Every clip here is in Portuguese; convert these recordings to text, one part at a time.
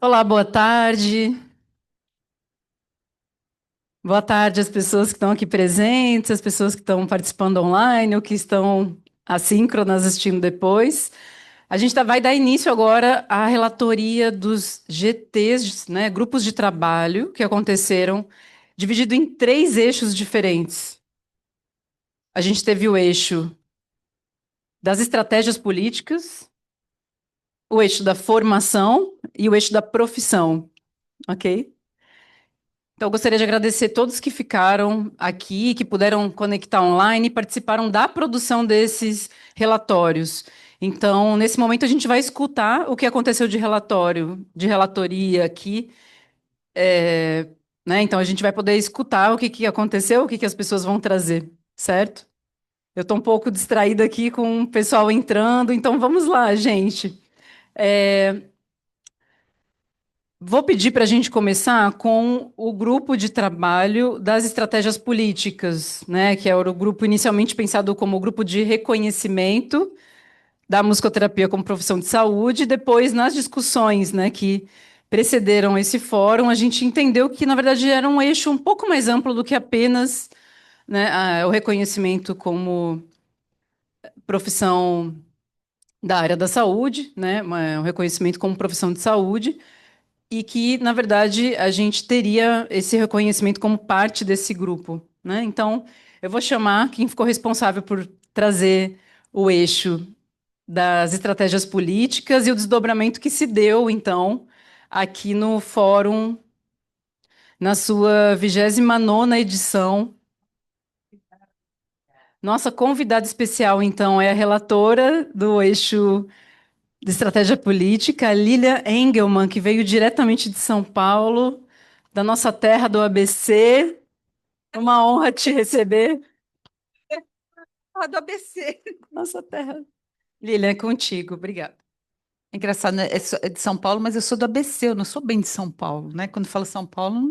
Olá, boa tarde. Boa tarde às pessoas que estão aqui presentes, às pessoas que estão participando online ou que estão assíncronas assistindo depois. A gente vai dar início agora à relatoria dos GTs, né, grupos de trabalho que aconteceram, dividido em três eixos diferentes. A gente teve o eixo das estratégias políticas, o eixo da formação e o eixo da profissão, ok? Então, eu gostaria de agradecer todos que ficaram aqui, que puderam conectar online e participaram da produção desses relatórios. Então, nesse momento, a gente vai escutar o que aconteceu de relatório, de relatoria aqui, né? Então, a gente vai poder escutar o que que aconteceu, o que que as pessoas vão trazer, certo? Eu estou um pouco distraída aqui com o pessoal entrando, então vamos lá, gente. É, Vou pedir para a gente começar com o grupo de trabalho das estratégias políticas, né? Que era o grupo inicialmente pensado como o grupo de reconhecimento da musicoterapia como profissão de saúde. Depois, nas discussões, né, que precederam esse fórum, a gente entendeu que, na verdade, era um eixo um pouco mais amplo do que apenas, né, o reconhecimento como profissão da área da saúde, né? Um reconhecimento como profissão de saúde. E que, na verdade, a gente teria esse reconhecimento como parte desse grupo, né? Então, eu vou chamar quem ficou responsável por trazer o eixo das estratégias políticas e o desdobramento que se deu, então, aqui no fórum, na sua 29ª edição. Nossa convidada especial, então, é a relatora do eixo de estratégia política, a Lilia Engelmann, que veio diretamente de São Paulo, da nossa terra do ABC. É uma honra te receber. Do ABC. Nossa terra. Lilia, é contigo. Obrigada. É engraçado, né? É de São Paulo, mas eu sou do ABC, eu não sou bem de São Paulo, né? Quando falo São Paulo,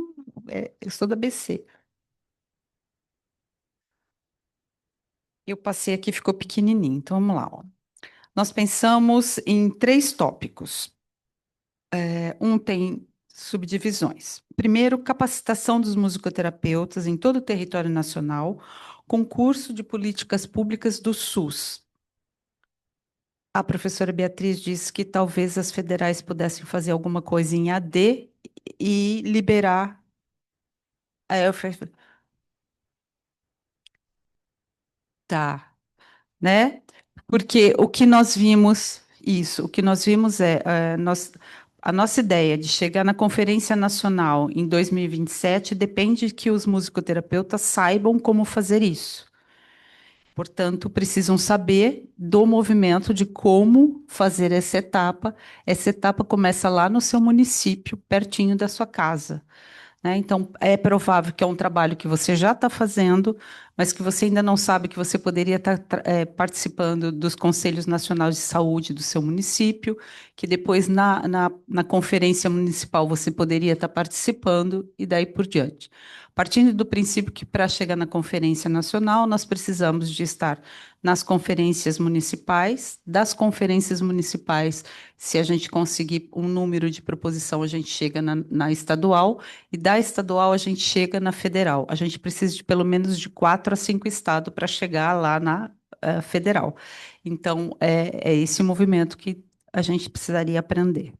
eu sou do ABC. Eu passei aqui, ficou pequenininho, então vamos lá, ó. Nós pensamos em três tópicos. Um tem subdivisões. Primeiro, capacitação dos musicoterapeutas em todo o território nacional, concurso de políticas públicas do SUS. A professora Beatriz disse que talvez as federais pudessem fazer alguma coisa em AD e liberar. Aí eu falei, tá, né? Porque o que nós vimos, isso, o que nós vimos a nossa ideia de chegar na Conferência Nacional em 2027 depende que os musicoterapeutas saibam como fazer isso. Portanto, precisam saber do movimento de como fazer essa etapa. Essa etapa começa lá no seu município, pertinho da sua casa, né? Então, é provável que é um trabalho que você já está fazendo, mas que você ainda não sabe que você poderia estar participando dos Conselhos Nacionais de Saúde do seu município, que depois na conferência municipal você poderia estar participando e daí por diante. Partindo do princípio que para chegar na Conferência Nacional, nós precisamos de estar nas conferências municipais, das conferências municipais, se a gente conseguir um número de proposição, a gente chega na estadual, e da estadual a gente chega na federal. A gente precisa de pelo menos de 4 a 5 estados para chegar lá na federal. Então, é esse o movimento que a gente precisaria aprender.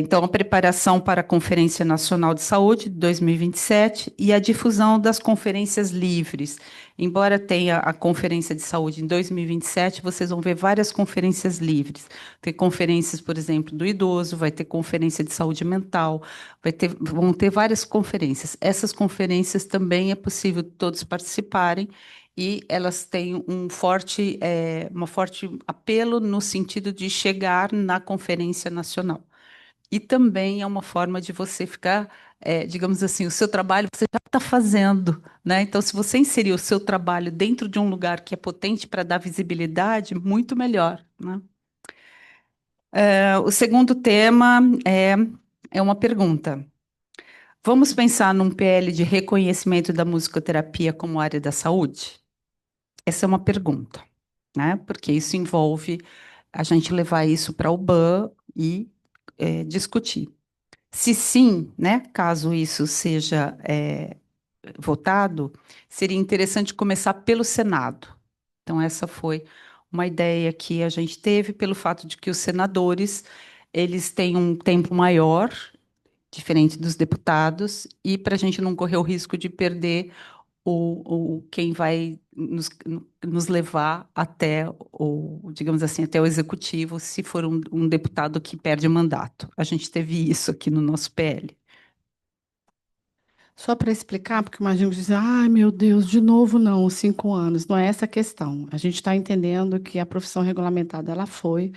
Então, a preparação para a Conferência Nacional de Saúde de 2027 e a difusão das conferências livres. Embora tenha a Conferência de Saúde em 2027, vocês vão ver várias conferências livres. Tem conferências, por exemplo, do idoso, vai ter conferência de saúde mental, vão ter várias conferências. Essas conferências também é possível todos participarem e elas têm uma forte apelo no sentido de chegar na Conferência Nacional. E também é uma forma de você ficar, digamos assim, o seu trabalho você já está fazendo, né? Então, se você inserir o seu trabalho dentro de um lugar que é potente para dar visibilidade, muito melhor, né? O segundo tema é uma pergunta. Vamos pensar num PL de reconhecimento da musicoterapia como área da saúde? Essa é uma pergunta, né? Porque isso envolve a gente levar isso para o BAN e discutir. Se sim, né, caso isso seja votado, seria interessante começar pelo Senado. Então, essa foi uma ideia que a gente teve pelo fato de que os senadores, eles têm um tempo maior, diferente dos deputados, e para a gente não correr o risco de perder quem vai nos levar até digamos assim, até o executivo, se for um deputado que perde mandato. A gente teve isso aqui no nosso PL. Só para explicar, porque imagino que dizem, ai meu Deus, de novo não, os 5 anos. Não é essa a questão. A gente está entendendo que a profissão regulamentada ela foi,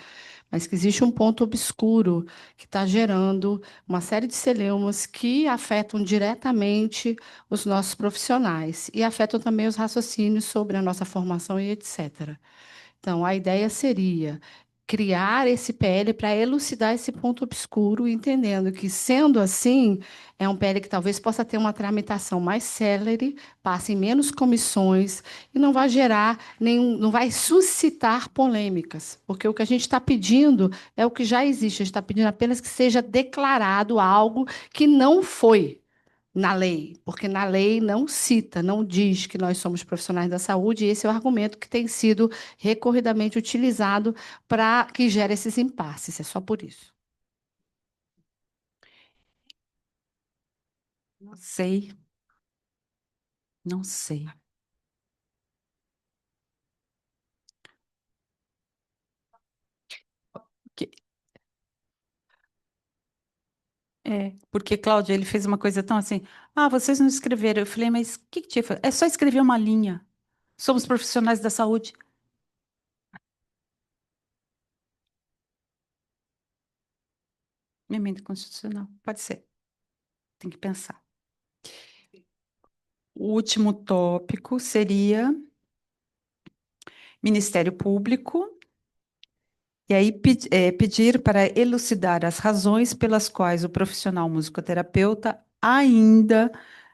mas que existe um ponto obscuro que está gerando uma série de celeumas que afetam diretamente os nossos profissionais e afetam também os raciocínios sobre a nossa formação e etc. Então, a ideia seria criar esse PL para elucidar esse ponto obscuro, entendendo que, sendo assim, é um PL que talvez possa ter uma tramitação mais célere, passe em menos comissões e não vai gerar nenhum, não vai suscitar polêmicas, porque o que a gente está pedindo é o que já existe, a gente está pedindo apenas que seja declarado algo que não foi na lei, porque na lei não cita, não diz que nós somos profissionais da saúde, e esse é o argumento que tem sido recorridamente utilizado para que gere esses impasses. É só por isso. Não sei, não sei. Que- porque, Cláudia, ele fez uma coisa tão assim, vocês não escreveram. Eu falei, mas o que tinha? É só escrever uma linha. Somos profissionais da saúde. Emenda constitucional, pode ser. Tem que pensar. O último tópico seria Ministério Público, e aí pedir para elucidar as razões pelas quais o profissional musicoterapeuta ainda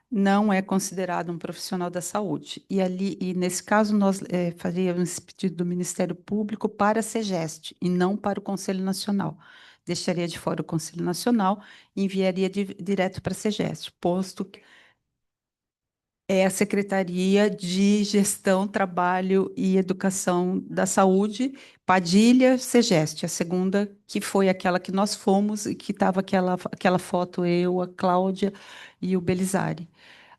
não é considerado um profissional da saúde. E nesse caso, nós faríamos esse pedido do Ministério Público para a SEGEST e não para o Conselho Nacional. Deixaria de fora o Conselho Nacional e enviaria direto para a SEGEST, posto que é a Secretaria de Gestão, Trabalho e Educação da Saúde, Padilha, Segeste, a segunda, que foi aquela que nós fomos e que estava aquela foto, eu, a Cláudia e o Belizari.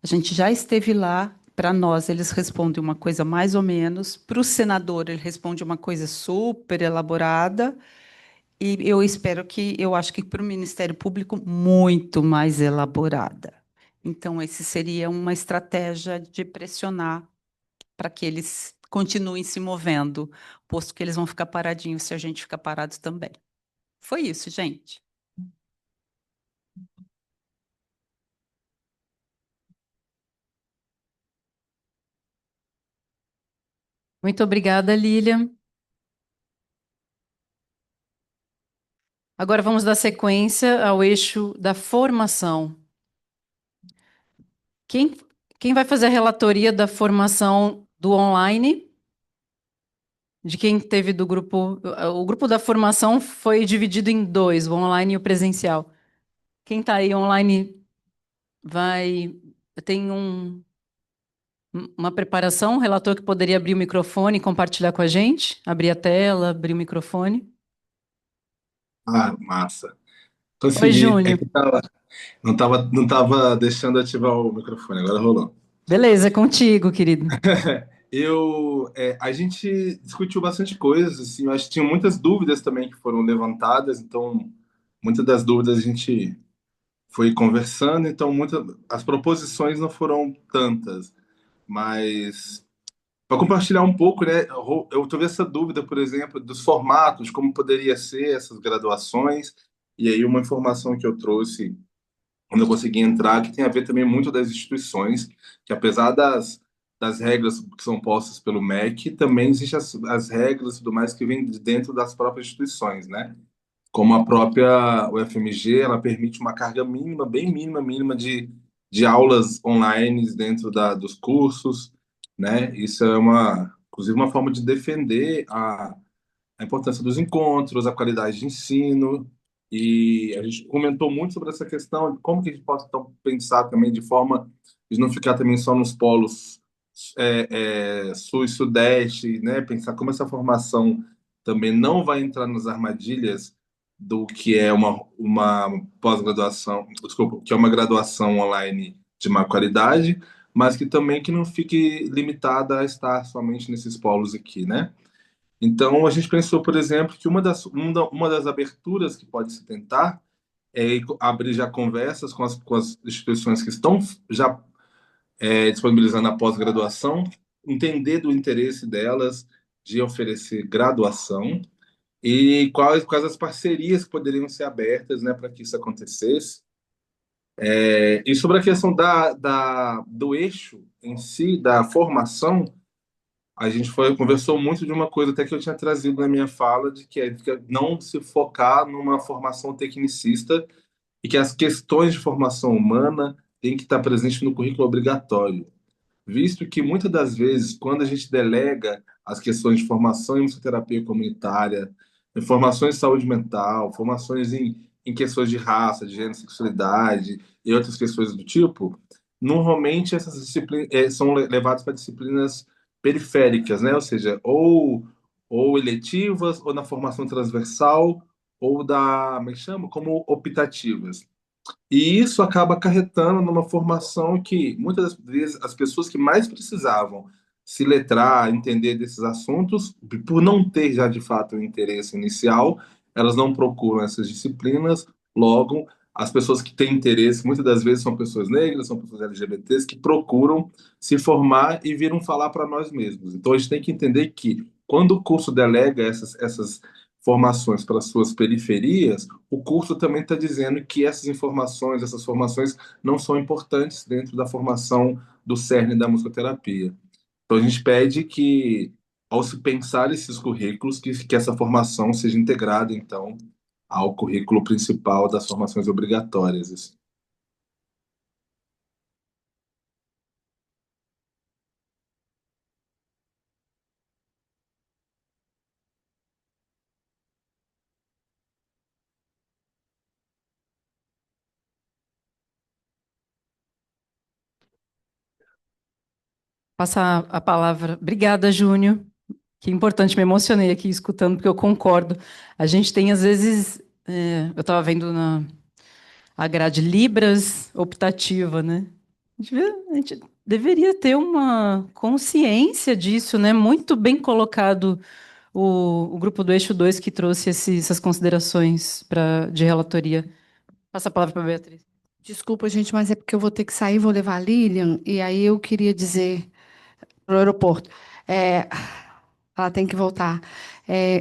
A gente já esteve lá, para nós eles respondem uma coisa mais ou menos, para o senador ele responde uma coisa super elaborada, e eu acho que para o Ministério Público, muito mais elaborada. Então, esse seria uma estratégia de pressionar para que eles continuem se movendo, posto que eles vão ficar paradinhos se a gente ficar parado também. Foi isso, gente. Muito obrigada, Lília. Agora vamos dar sequência ao eixo da formação. Quem, quem vai fazer a relatoria da formação do online? De quem teve do grupo. O grupo da formação foi dividido em dois, o online e o presencial. Quem está aí online vai. Tem uma preparação, um relator que poderia abrir o microfone e compartilhar com a gente? Abrir a tela, abrir o microfone. Ah, massa. Oi, Consegui. É Júnior. que não tava deixando ativar o microfone, agora rolou. Beleza, é contigo, querido. A gente discutiu bastante coisas, assim, eu acho que tinha muitas dúvidas também que foram levantadas, então muitas das dúvidas a gente foi conversando, então as proposições não foram tantas, mas para compartilhar um pouco, né, eu tive essa dúvida, por exemplo, dos formatos, como poderia ser essas graduações, e aí uma informação que eu trouxe quando eu consegui entrar, que tem a ver também muito das instituições, que apesar das regras que são postas pelo MEC, também existem as regras e tudo mais que vêm de dentro das próprias instituições, né? Como a própria UFMG, ela permite uma carga mínima, bem mínima, mínima de aulas online dentro dos cursos, né? Isso é uma inclusive uma forma de defender a importância dos encontros, a qualidade de ensino, e a gente comentou muito sobre essa questão de como que a gente pode então, pensar também de forma de não ficar também só nos polos sul e sudeste, né? Pensar como essa formação também não vai entrar nas armadilhas do que é uma pós-graduação, desculpa, que é uma graduação online de má qualidade, mas que também que não fique limitada a estar somente nesses polos aqui, né? Então, a gente pensou, por exemplo, que uma das aberturas que pode se tentar é abrir já conversas com as instituições que estão já disponibilizando a pós-graduação, entender do interesse delas de oferecer graduação e quais as parcerias que poderiam ser abertas, né, para que isso acontecesse. E sobre a questão do eixo em si, da formação, a gente conversou muito de uma coisa até que eu tinha trazido na minha fala, que é não se focar numa formação tecnicista e que as questões de formação humana têm que estar presentes no currículo obrigatório, visto que muitas das vezes, quando a gente delega as questões de formação em musicoterapia comunitária, em formações em saúde mental, formações em questões de raça, de gênero, sexualidade e outras questões do tipo, normalmente essas disciplinas são levadas para disciplinas periféricas, né? Ou seja, ou eletivas, ou na formação transversal, ou como é que chama? Como optativas. E isso acaba acarretando numa formação que, muitas das vezes, as pessoas que mais precisavam se letrar, entender desses assuntos, por não ter já de fato o interesse inicial, elas não procuram essas disciplinas. Logo, as pessoas que têm interesse, muitas das vezes são pessoas negras, são pessoas LGBTs, que procuram se formar e viram falar para nós mesmos. Então, a gente tem que entender que, quando o curso delega essas formações para suas periferias, o curso também está dizendo que essas formações não são importantes dentro da formação do cerne da musicoterapia. Então a gente pede que, ao se pensar esses currículos, que essa formação seja integrada, então, ao currículo principal das formações obrigatórias, assim. Passar a palavra. Obrigada, Júnior. Que importante, me emocionei aqui escutando, porque eu concordo. A gente tem, às vezes, eu estava vendo a grade Libras optativa, né? A gente deveria ter uma consciência disso, né? Muito bem colocado o grupo do Eixo 2 que trouxe essas considerações de relatoria. Passa a palavra para a Beatriz. Desculpa, gente, mas é porque eu vou ter que sair, vou levar a Lilian, e aí eu queria dizer para o aeroporto. É, ela tem que voltar.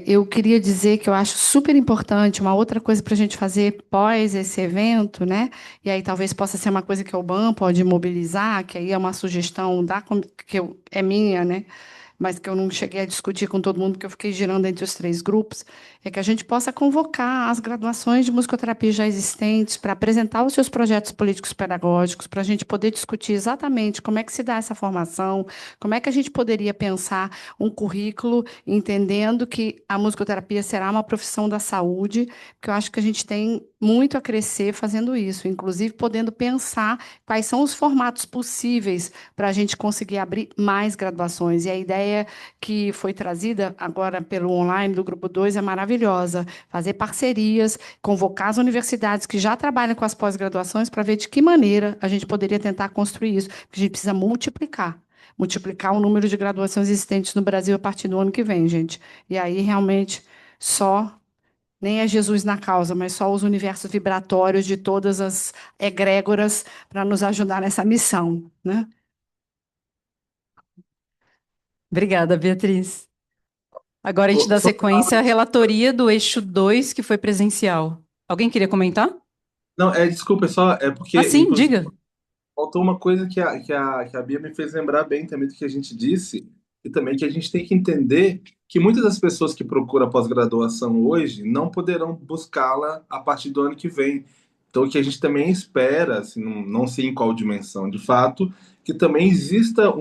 Eu queria dizer que eu acho super importante uma outra coisa para a gente fazer pós esse evento, né? E aí talvez possa ser uma coisa que o BAN pode mobilizar, que aí é uma sugestão é minha, né? Mas que eu não cheguei a discutir com todo mundo, porque eu fiquei girando entre os três grupos, é que a gente possa convocar as graduações de musicoterapia já existentes para apresentar os seus projetos políticos pedagógicos, para a gente poder discutir exatamente como é que se dá essa formação, como é que a gente poderia pensar um currículo, entendendo que a musicoterapia será uma profissão da saúde, porque eu acho que a gente tem muito a crescer fazendo isso, inclusive podendo pensar quais são os formatos possíveis para a gente conseguir abrir mais graduações. E a ideia que foi trazida agora pelo online do Grupo 2 é maravilhosa. Fazer parcerias, convocar as universidades que já trabalham com as pós-graduações para ver de que maneira a gente poderia tentar construir isso. Porque a gente precisa multiplicar o número de graduações existentes no Brasil a partir do ano que vem, gente. E aí, realmente, nem é Jesus na causa, mas só os universos vibratórios de todas as egrégoras para nos ajudar nessa missão, né? Obrigada, Beatriz. Agora a gente dá Só sequência à relatoria do eixo 2 que foi presencial. Alguém queria comentar? Não, desculpa, é porque, Ah, sim, inclusive, diga. faltou uma coisa que a Bia me fez lembrar bem também do que a gente disse, e também que a gente tem que entender que muitas das pessoas que procuram pós-graduação hoje não poderão buscá-la a partir do ano que vem. Então, o que a gente também espera, assim, não sei em qual dimensão, de fato, que também exista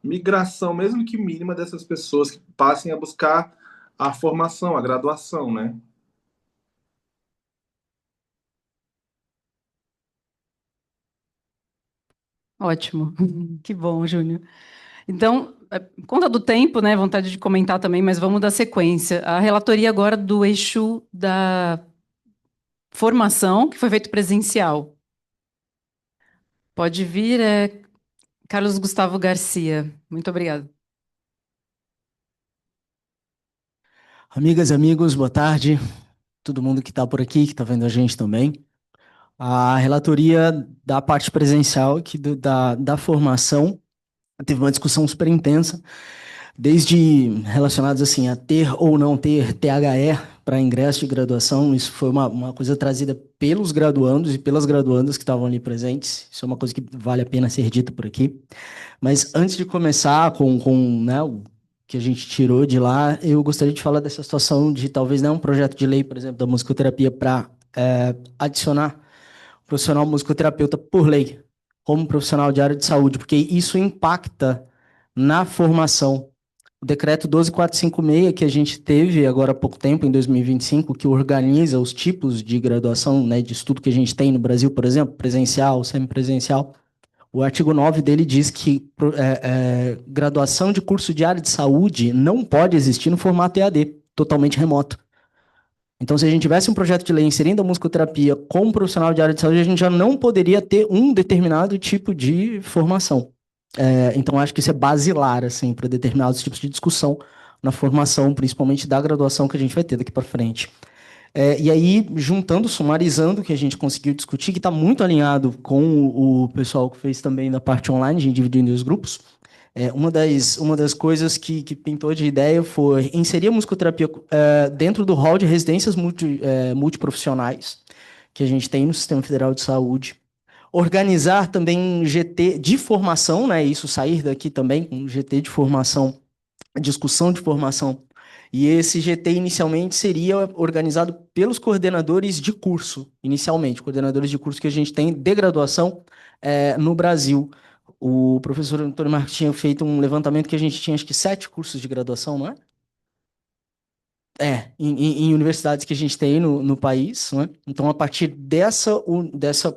migração, mesmo que mínima, dessas pessoas que passem a buscar a formação, a graduação, né? Ótimo. Que bom, Júnior. Então, por conta do tempo, né, vontade de comentar também, mas vamos dar sequência. A relatoria agora do eixo da formação, que foi feito presencial. Pode vir, Carlos Gustavo Garcia. Muito obrigada. Amigas e amigos, boa tarde. Todo mundo que está por aqui, que está vendo a gente também. A relatoria da parte presencial aqui da formação teve uma discussão super intensa, desde relacionados assim a ter ou não ter THE para ingresso de graduação. Isso foi uma coisa trazida pelos graduandos e pelas graduandas que estavam ali presentes. Isso é uma coisa que vale a pena ser dita por aqui. Mas antes de começar com né, o que a gente tirou de lá, eu gostaria de falar dessa situação de talvez um projeto de lei, por exemplo, da musicoterapia para adicionar o profissional musicoterapeuta por lei como profissional de área de saúde, porque isso impacta na formação. O decreto 12456 que a gente teve agora há pouco tempo, em 2025, que organiza os tipos de graduação, né, de estudo que a gente tem no Brasil, por exemplo, presencial, semipresencial. O artigo 9 dele diz que graduação de curso de área de saúde não pode existir no formato EAD, totalmente remoto. Então, se a gente tivesse um projeto de lei inserindo a musicoterapia como profissional de área de saúde, a gente já não poderia ter um determinado tipo de formação. Então, acho que isso é basilar, assim, para determinados tipos de discussão na formação, principalmente da graduação que a gente vai ter daqui para frente. E aí, juntando, sumarizando o que a gente conseguiu discutir, que está muito alinhado com o pessoal que fez também na parte online, a gente dividiu em dois grupos. Uma das coisas que pintou de ideia foi inserir a musicoterapia dentro do rol de residências multiprofissionais que a gente tem no Sistema Federal de Saúde. Organizar também um GT de formação, né? Isso sair daqui também, um GT de formação, discussão de formação. E esse GT inicialmente seria organizado pelos coordenadores de curso, inicialmente, coordenadores de curso que a gente tem de graduação no Brasil. O professor Antônio Marques tinha feito um levantamento que a gente tinha, acho que 7 cursos de graduação, não é? Em universidades que a gente tem no país, né? Então, a partir dessa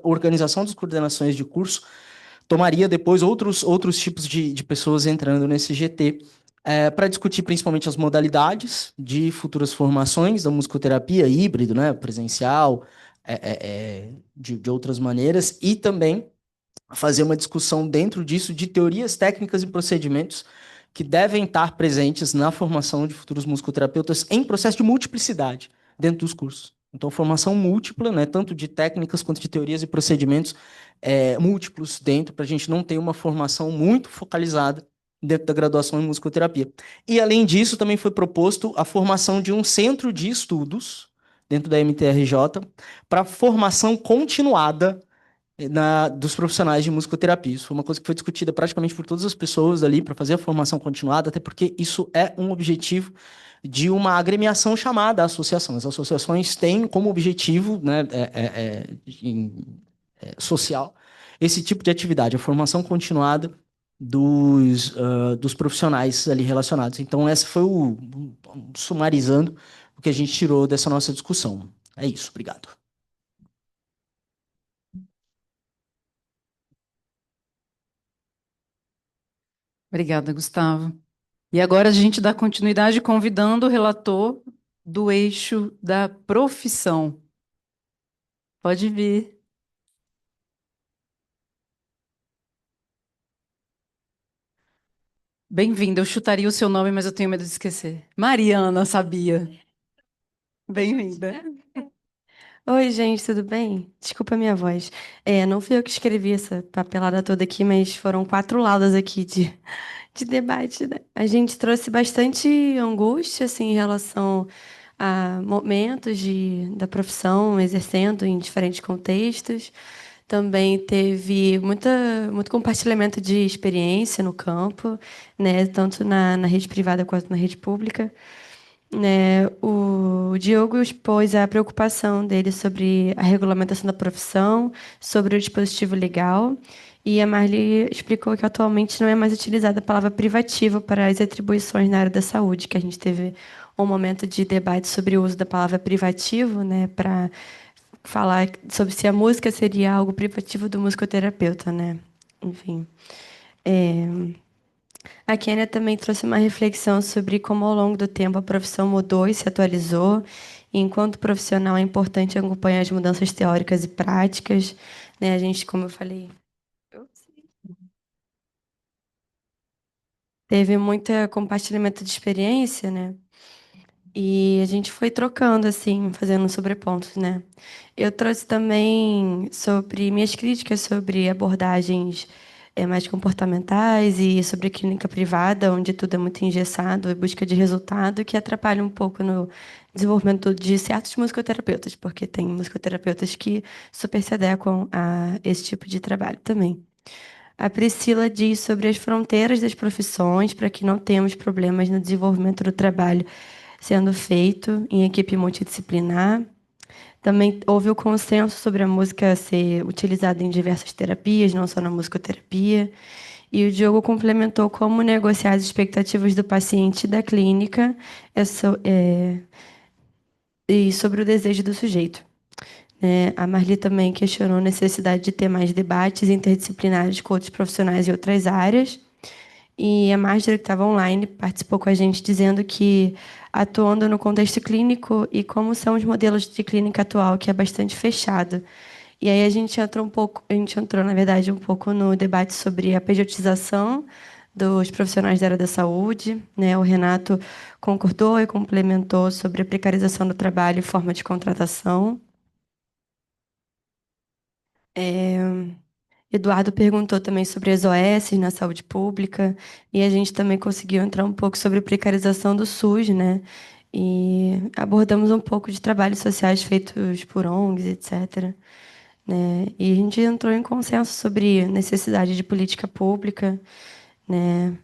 organização das coordenações de curso, tomaria depois outros tipos de pessoas entrando nesse GT, para discutir principalmente as modalidades de futuras formações da musicoterapia, híbrido, né? Presencial, de outras maneiras, e também fazer uma discussão dentro disso de teorias técnicas e procedimentos que devem estar presentes na formação de futuros musicoterapeutas em processo de multiplicidade dentro dos cursos. Então, formação múltipla, né, tanto de técnicas quanto de teorias e procedimentos múltiplos dentro, para a gente não ter uma formação muito focalizada dentro da graduação em musicoterapia. E, além disso, também foi proposto a formação de um centro de estudos dentro da MTRJ para formação continuada dos profissionais de musicoterapia. Isso foi uma coisa que foi discutida praticamente por todas as pessoas ali para fazer a formação continuada, até porque isso é um objetivo de uma agremiação chamada associação. As associações têm como objetivo, né, social esse tipo de atividade, a formação continuada dos profissionais ali relacionados. Então, essa foi sumarizando o que a gente tirou dessa nossa discussão. É isso, obrigado. Obrigada, Gustavo. E agora a gente dá continuidade convidando o relator do eixo da profissão. Pode vir. Bem-vinda. Eu chutaria o seu nome, mas eu tenho medo de esquecer. Mariana, sabia. Bem-vinda. Oi, gente, tudo bem? Desculpa a minha voz. Não fui eu que escrevi essa papelada toda aqui, mas foram 4 laudas aqui de debate, né? A gente trouxe bastante angústia, assim, em relação a momentos da profissão, exercendo em diferentes contextos. Também teve muito compartilhamento de experiência no campo, né? Tanto na rede privada quanto na rede pública, né? O Diogo expôs a preocupação dele sobre a regulamentação da profissão, sobre o dispositivo legal, E a Marli explicou que atualmente não é mais utilizada a palavra privativo para as atribuições na área da saúde, que a gente teve um momento de debate sobre o uso da palavra privativo, né, para falar sobre se a música seria algo privativo do musicoterapeuta, né? Enfim. É, a Kênia também trouxe uma reflexão sobre como, ao longo do tempo, a profissão mudou e se atualizou. E, enquanto profissional, é importante acompanhar as mudanças teóricas e práticas. Né? A gente, como eu falei, teve muito compartilhamento de experiência, né? E a gente foi trocando, assim, fazendo sobrepontos, né? Eu trouxe também sobre minhas críticas sobre abordagens mais comportamentais e sobre clínica privada, onde tudo é muito engessado e busca de resultado, que atrapalha um pouco no desenvolvimento de certos musicoterapeutas, porque tem musicoterapeutas que super se adequam a esse tipo de trabalho também. A Priscila diz sobre as fronteiras das profissões, para que não tenhamos problemas no desenvolvimento do trabalho sendo feito em equipe multidisciplinar. Também houve o consenso sobre a música ser utilizada em diversas terapias, não só na musicoterapia. E o Diogo complementou como negociar as expectativas do paciente e da clínica e sobre o desejo do sujeito. A Marli também questionou a necessidade de ter mais debates interdisciplinares com outros profissionais e outras áreas. E a Marjorie, que estava online, participou com a gente dizendo que, atuando no contexto clínico e como são os modelos de clínica atual, que é bastante fechado. E aí a gente entrou, na verdade, um pouco no debate sobre a pejotização dos profissionais da área da saúde, né? O Renato concordou e complementou sobre a precarização do trabalho e forma de contratação. Eduardo perguntou também sobre as OS na saúde pública, e a gente também conseguiu entrar um pouco sobre a precarização do SUS, né? E abordamos um pouco de trabalhos sociais feitos por ONGs, etc. Né? E a gente entrou em consenso sobre necessidade de política pública, né?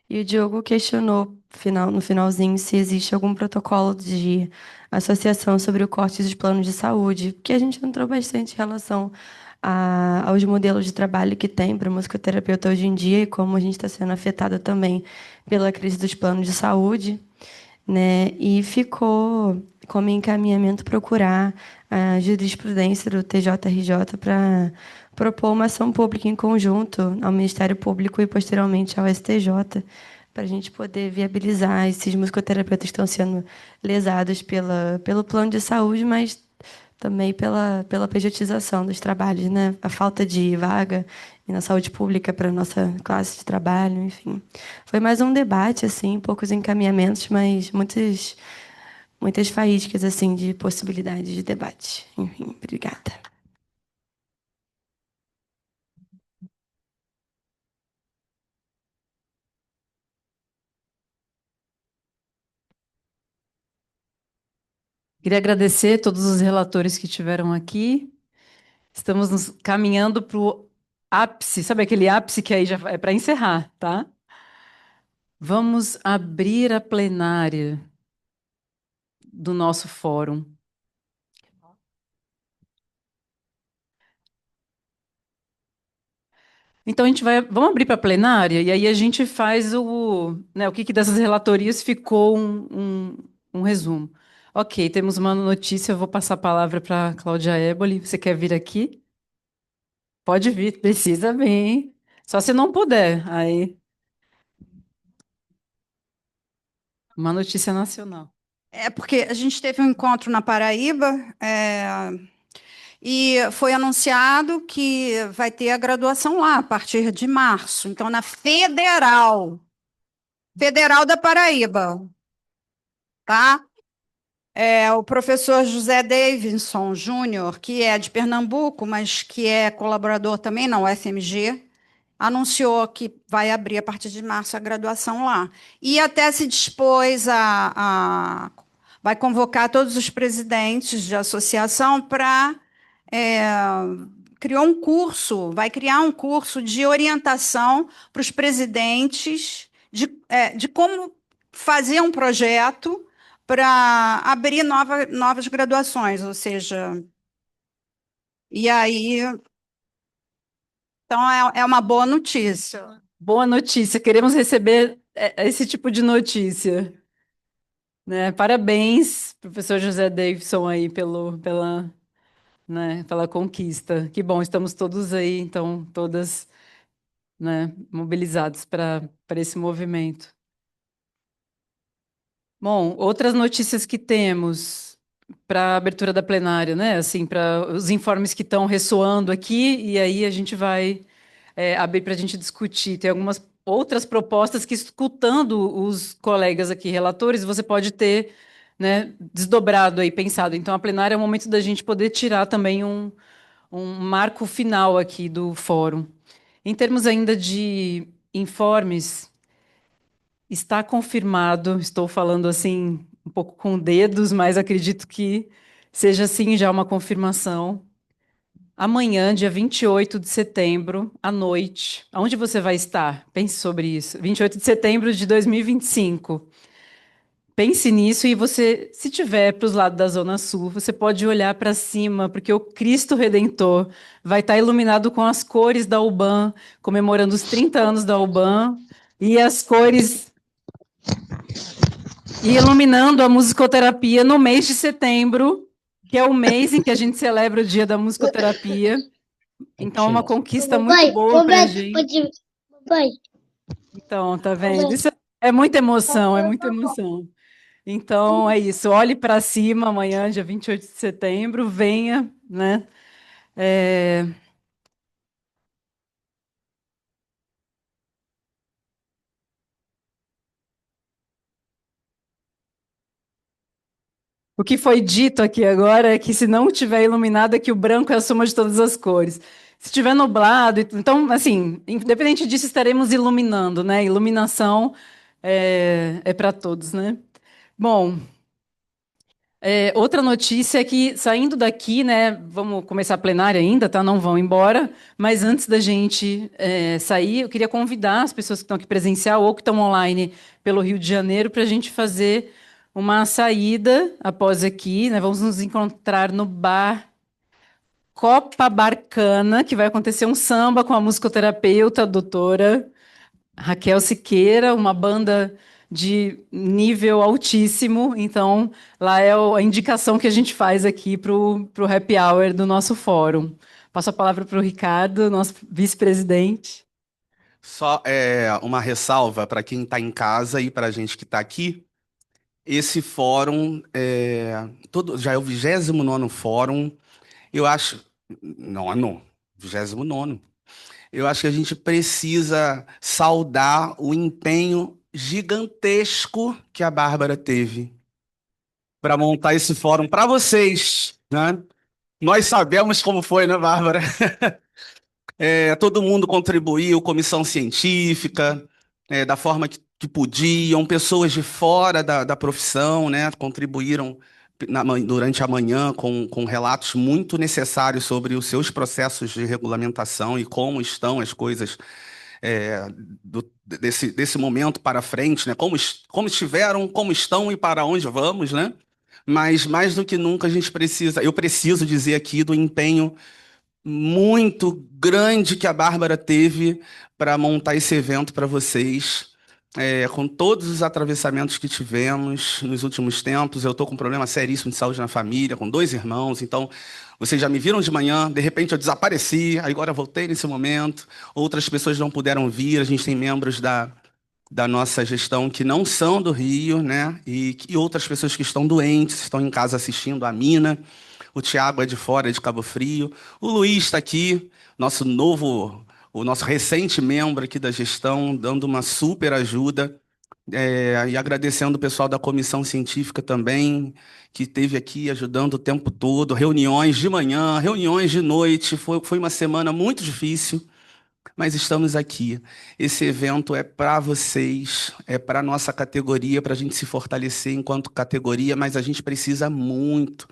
E o Diogo questionou no finalzinho se existe algum protocolo de associação sobre o corte dos planos de saúde, porque a gente entrou bastante em relação aos modelos de trabalho que tem para o musicoterapeuta hoje em dia e como a gente está sendo afetado também pela crise dos planos de saúde, né? E ficou como encaminhamento procurar a jurisprudência do TJRJ para propor uma ação pública em conjunto ao Ministério Público e posteriormente ao STJ, para a gente poder viabilizar esses musicoterapeutas que estão sendo lesados pelo plano de saúde, mas também pela pejotização dos trabalhos, né? A falta de vaga na saúde pública para a nossa classe de trabalho, enfim. Foi mais um debate, assim, poucos encaminhamentos, mas muitas faíscas, assim, de possibilidades de debate. Enfim, obrigada. Queria agradecer a todos os relatores que estiveram aqui. Estamos nos caminhando para o ápice, sabe aquele ápice que aí já é para encerrar, tá? Vamos abrir a plenária do nosso fórum. Então vamos abrir para a plenária e aí a gente faz o que dessas relatorias ficou um resumo. Ok, temos uma notícia, eu vou passar a palavra para a Cláudia Éboli. Você quer vir aqui? Pode vir, precisa vir. Só se não puder, aí uma notícia nacional. É porque a gente teve um encontro na Paraíba, e foi anunciado que vai ter a graduação lá a partir de março. Então, na Federal da Paraíba, tá? O professor José Davidson Júnior, que é de Pernambuco, mas que é colaborador também na UFMG, anunciou que vai abrir a partir de março a graduação lá. E até se dispôs vai convocar todos os presidentes de associação para vai criar um curso de orientação para os presidentes de como fazer um projeto para abrir novas graduações, ou seja, E aí, então, é uma boa notícia. Boa notícia, queremos receber esse tipo de notícia, né? Parabéns, professor José Davidson, aí pela, né, pela conquista. Que bom, estamos todos aí, então, todas, né, mobilizados para esse movimento. Bom, outras notícias que temos para a abertura da plenária, né? Assim, para os informes que estão ressoando aqui, e aí a gente vai abrir para a gente discutir. Tem algumas outras propostas que, escutando os colegas aqui, relatores, você pode ter, né, desdobrado aí, pensado. Então, a plenária é o momento da gente poder tirar também um marco final aqui do fórum. Em termos ainda de informes, está confirmado, estou falando assim um pouco com dedos, mas acredito que seja assim já uma confirmação. Amanhã, dia 28 de setembro, à noite, aonde você vai estar? Pense sobre isso. 28 de setembro de 2025. Pense nisso e você, se tiver para os lados da Zona Sul, você pode olhar para cima, porque o Cristo Redentor vai estar iluminado com as cores da UBAN, comemorando os 30 anos da UBAN, e as cores e iluminando a musicoterapia no mês de setembro, que é o mês em que a gente celebra o Dia da Musicoterapia. Então, é uma conquista muito boa para a gente. Então, tá vendo? Isso é muita emoção, é muita emoção. Então, é isso. Olhe para cima amanhã, dia 28 de setembro, venha, né? O que foi dito aqui agora é que se não estiver iluminado, é que o branco é a soma de todas as cores. Se estiver nublado, então, assim, independente disso, estaremos iluminando, né? Iluminação é para todos, né? Bom, outra notícia é que, saindo daqui, né, vamos começar a plenária ainda, tá? Não vão embora, mas antes da gente sair, eu queria convidar as pessoas que estão aqui presencial ou que estão online pelo Rio de Janeiro para a gente fazer uma saída após aqui, né? Vamos nos encontrar no bar Copabarcana, que vai acontecer um samba com a musicoterapeuta, a doutora Raquel Siqueira, uma banda de nível altíssimo. Então, lá é a indicação que a gente faz aqui para o happy hour do nosso fórum. Passo a palavra para o Ricardo, nosso vice-presidente. Só uma ressalva para quem está em casa e para a gente que está aqui. Esse fórum já é o 29º fórum. Eu acho. Nono. 29º. Eu acho que a gente precisa saudar o empenho gigantesco que a Bárbara teve para montar esse fórum para vocês, né? Nós sabemos como foi, né, Bárbara? Todo mundo contribuiu, comissão científica, da forma que podiam, pessoas de fora da profissão, né, contribuíram durante a manhã com relatos muito necessários sobre os seus processos de regulamentação e como estão as coisas é, desse momento para frente, né, como estiveram, como estão e para onde vamos, né? Mas mais do que nunca eu preciso dizer aqui do empenho muito grande que a Bárbara teve para montar esse evento para vocês. Com todos os atravessamentos que tivemos nos últimos tempos, eu estou com um problema seríssimo de saúde na família, com 2 irmãos, então vocês já me viram de manhã, de repente eu desapareci, aí agora voltei nesse momento, outras pessoas não puderam vir, a gente tem membros da nossa gestão que não são do Rio, né? E outras pessoas que estão doentes, estão em casa assistindo a Mina. O Tiago é de fora, é de Cabo Frio. O Luiz está aqui, o nosso recente membro aqui da gestão, dando uma super ajuda. E agradecendo o pessoal da comissão científica também, que esteve aqui ajudando o tempo todo. Reuniões de manhã, reuniões de noite. Foi uma semana muito difícil, mas estamos aqui. Esse evento é para vocês, é para a nossa categoria, para a gente se fortalecer enquanto categoria, mas a gente precisa muito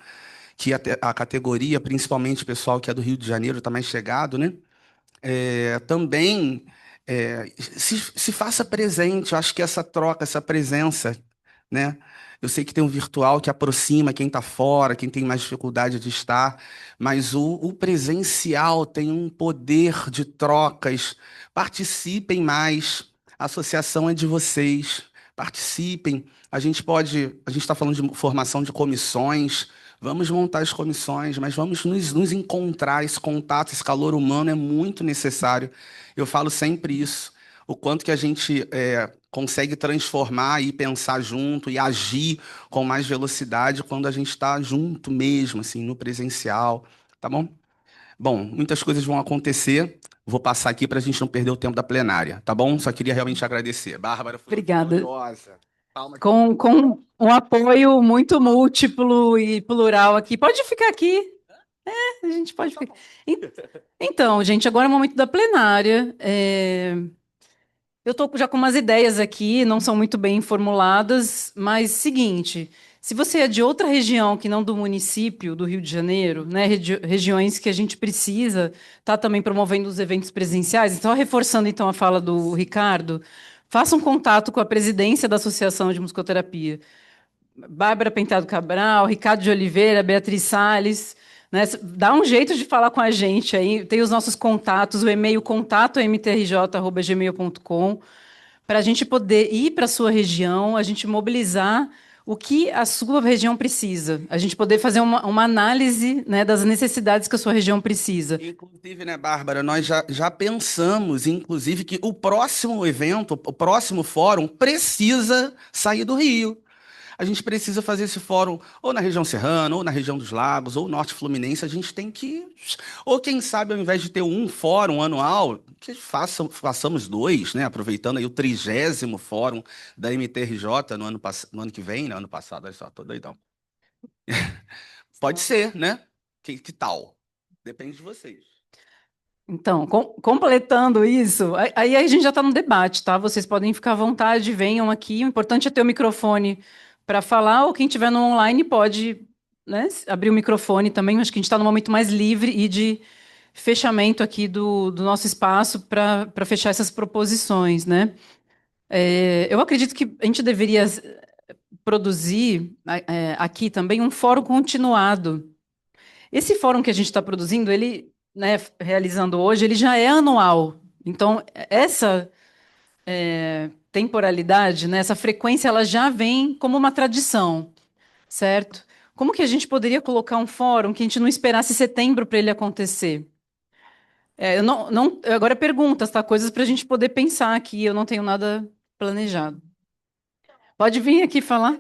que a categoria, principalmente o pessoal que é do Rio de Janeiro, está mais chegado, né? Também se faça presente. Eu acho que essa troca, essa presença, né? Eu sei que tem um virtual que aproxima quem está fora, quem tem mais dificuldade de estar, mas o presencial tem um poder de trocas. Participem mais. A associação é de vocês. Participem. A gente está falando de formação de comissões. Vamos montar as comissões, mas vamos nos encontrar. Esse contato, esse calor humano é muito necessário. Eu falo sempre isso. O quanto que a gente consegue transformar e pensar junto e agir com mais velocidade quando a gente está junto mesmo, assim, no presencial, tá bom? Bom, muitas coisas vão acontecer. Vou passar aqui para a gente não perder o tempo da plenária, tá bom? Só queria realmente agradecer. Bárbara foi Obrigada. gloriosa. Palma. Com um apoio muito múltiplo e plural aqui. Pode ficar aqui. A gente pode ficar. Então, gente, agora é o momento da plenária. Eu estou já com umas ideias aqui, não são muito bem formuladas, mas seguinte, se você é de outra região que não do município do Rio de Janeiro, né, regiões que a gente precisa estar também promovendo os eventos presenciais, então reforçando então a fala do Ricardo, faça um contato com a presidência da Associação de Musicoterapia. Bárbara Penteado Cabral, Ricardo de Oliveira, Beatriz Salles, né? Dá um jeito de falar com a gente aí. Tem os nossos contatos, o e-mail contato@mtrj@gmail.com, para a gente poder ir para a sua região, a gente mobilizar o que a sua região precisa, a gente poder fazer uma análise, né, das necessidades que a sua região precisa. Inclusive, né, Bárbara, nós já pensamos, inclusive, que o próximo evento, o próximo fórum, precisa sair do Rio. A gente precisa fazer esse fórum ou na região serrana, ou na região dos lagos, ou norte fluminense. A gente tem que. Ou quem sabe, ao invés de ter um fórum anual, que façamos dois, né? Aproveitando aí o 30º fórum da MTRJ no ano que vem, né? Ano passado, olha só, tô doidão. Pode ser, né? Que tal? Depende de vocês. Então, completando isso, aí a gente já está no debate, tá? Vocês podem ficar à vontade, venham aqui. O importante é ter o microfone para falar, ou quem estiver no online pode, né, abrir o microfone também. Acho que a gente está num momento mais livre e de fechamento aqui do nosso espaço para fechar essas proposições, né? Eu acredito que a gente deveria produzir aqui também um fórum continuado. Esse fórum que a gente está produzindo, ele, né, realizando hoje, ele já é anual. Então, essa temporalidade, né, essa frequência, ela já vem como uma tradição, certo? Como que a gente poderia colocar um fórum que a gente não esperasse setembro para ele acontecer? Eu agora perguntas, tá? Coisas para a gente poder pensar aqui. Eu não tenho nada planejado. Pode vir aqui falar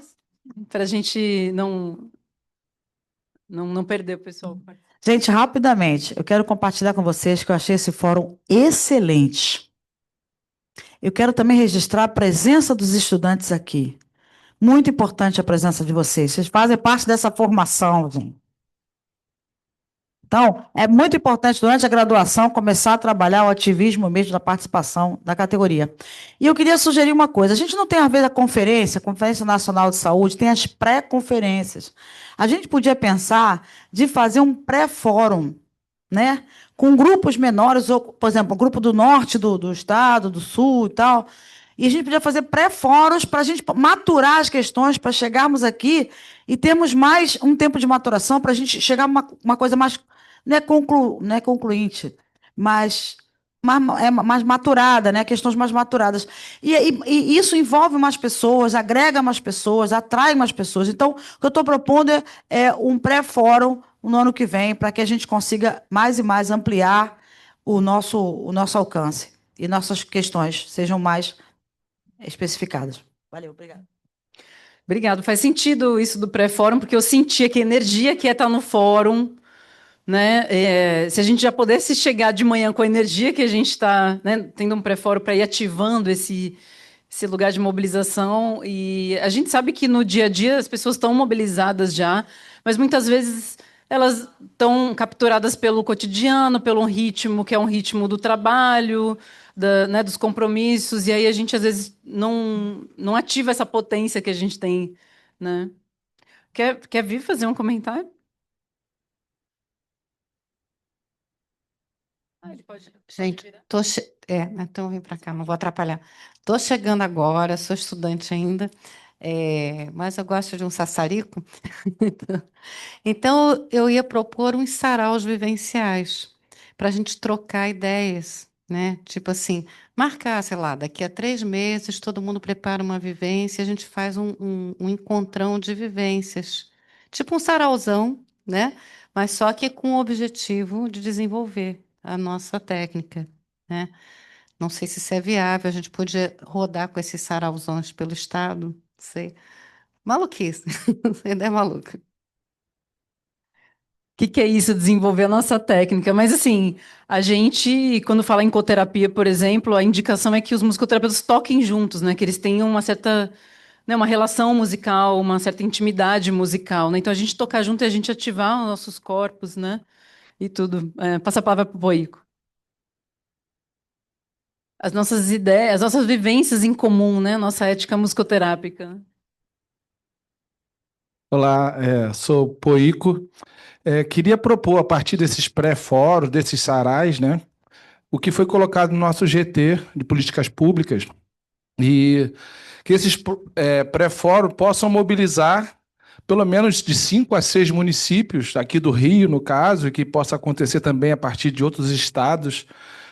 para a gente não perder o pessoal. Gente, rapidamente, eu quero compartilhar com vocês que eu achei esse fórum excelente. Eu quero também registrar a presença dos estudantes aqui. Muito importante a presença de vocês. Vocês fazem parte dessa formação, gente. Então, é muito importante, durante a graduação, começar a trabalhar o ativismo mesmo da participação da categoria. E eu queria sugerir uma coisa. A gente não tem, às vezes, a Conferência Nacional de Saúde, tem as pré-conferências. A gente podia pensar de fazer um pré-fórum, né? Com grupos menores, ou, por exemplo, o grupo do norte do estado, do sul e tal. E a gente podia fazer pré-fóruns para a gente maturar as questões, para chegarmos aqui e termos mais um tempo de maturação, para a gente chegar a uma coisa mais, não é concluinte, mas mais maturada, né? Questões mais maturadas. E isso envolve mais pessoas, agrega mais pessoas, atrai mais pessoas. Então, o que eu estou propondo é um pré-fórum no ano que vem, para que a gente consiga mais e mais ampliar o nosso alcance e nossas questões sejam mais especificadas. Valeu, obrigada. Obrigado. Faz sentido isso do pré-fórum, porque eu sentia que a energia que é estar no fórum, né? Se a gente já pudesse chegar de manhã com a energia que a gente está, né, tendo um pré-fórum para ir ativando esse lugar de mobilização. E a gente sabe que no dia a dia as pessoas estão mobilizadas já, mas muitas vezes elas estão capturadas pelo cotidiano, pelo ritmo que é um ritmo do trabalho, né, dos compromissos, e aí a gente às vezes não ativa essa potência que a gente tem, né? Quer vir fazer um comentário? Ele pode Gente, virar. então vem para cá, não vou atrapalhar. Estou chegando agora, sou estudante ainda. mas eu gosto de um sassarico. Então, eu ia propor uns saraus vivenciais para a gente trocar ideias, né? Tipo assim, marcar, sei lá, daqui a 3 meses todo mundo prepara uma vivência, a gente faz um encontrão de vivências. Tipo um sarauzão, né? Mas só que com o objetivo de desenvolver a nossa técnica, né? Não sei se isso é viável, a gente podia rodar com esses sarauzões pelo estado, não sei. Maluquice, ideia maluca. Que é isso, desenvolver a nossa técnica? Mas assim, a gente, quando fala em coterapia, por exemplo, a indicação é que os musicoterapeutas toquem juntos, né? Que eles tenham uma certa, né, uma relação musical, uma certa intimidade musical, né? Então a gente tocar junto e a gente ativar os nossos corpos, né? E tudo. Passa a palavra para o Boico. As nossas ideias, as nossas vivências em comum, né? Nossa ética musicoterápica. Olá, sou Poico. Queria propor, a partir desses pré-fóruns, desses sarais, né, o que foi colocado no nosso GT de políticas públicas, e que esses pré-fóruns possam mobilizar pelo menos de 5 a 6 municípios, aqui do Rio, no caso, e que possa acontecer também a partir de outros estados,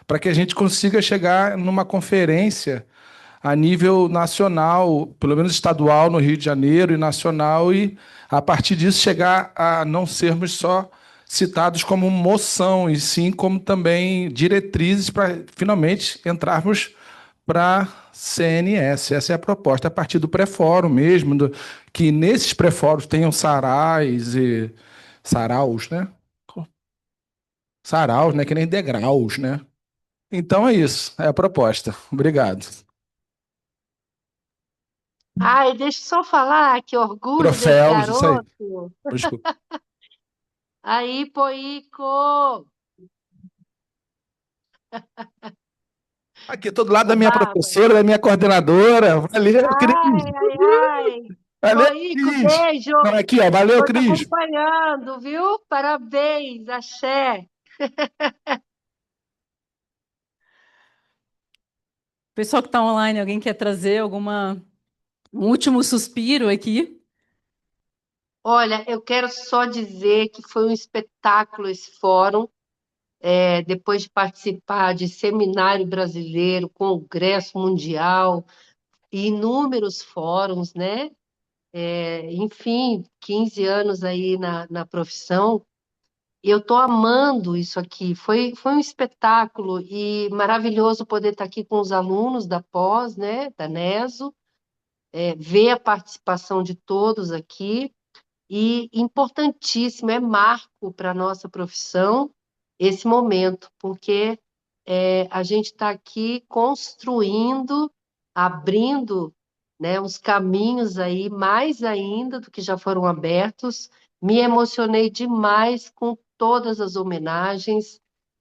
para que a gente consiga chegar numa conferência a nível nacional, pelo menos estadual no Rio de Janeiro e nacional, e a partir disso chegar a não sermos só citados como moção, e sim como também diretrizes para finalmente entrarmos para CNS. Essa é a proposta, a partir do pré-fórum mesmo, que nesses pré-fóruns tenham sarais e saraus, né? Saraus, né? Que nem degraus, né? Então é isso, é a proposta. Obrigado. Ai, deixa eu só falar, que orgulho desse Troféus, isso aí. garoto. Desculpa. Aí, Poico, Aqui, todo lado da ô minha Bárbara. professora, da minha coordenadora. Valeu, Cris. Ai, ai, ai. Valeu, Poico, Cris. beijo. Não, aqui, ó. Valeu, Tô te Cris. acompanhando, viu? Parabéns, axé. Pessoal que está online, alguém quer trazer um último suspiro aqui? Olha, eu quero só dizer que foi um espetáculo esse fórum. Depois de participar de seminário brasileiro, congresso mundial, e inúmeros fóruns, né? Enfim, 15 anos aí na profissão. Eu estou amando isso aqui. Foi um espetáculo e maravilhoso poder estar aqui com os alunos da pós, né, da NESO, ver a participação de todos aqui. E importantíssimo, é marco para a nossa profissão esse momento, porque a gente está aqui construindo, abrindo, né, os caminhos aí, mais ainda do que já foram abertos. Me emocionei demais com todas as homenagens,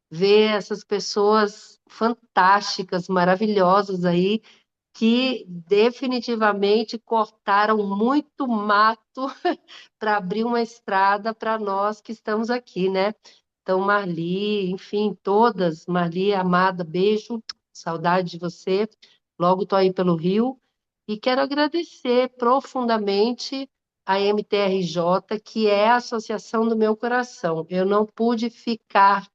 ver essas pessoas fantásticas, maravilhosas aí, que definitivamente cortaram muito mato para abrir uma estrada para nós que estamos aqui, né? Então, Marli, enfim, todas, Marli, amada, beijo, saudade de você. Logo estou aí pelo Rio. E quero agradecer profundamente a MTRJ, que é a associação do meu coração. Eu não pude ficar,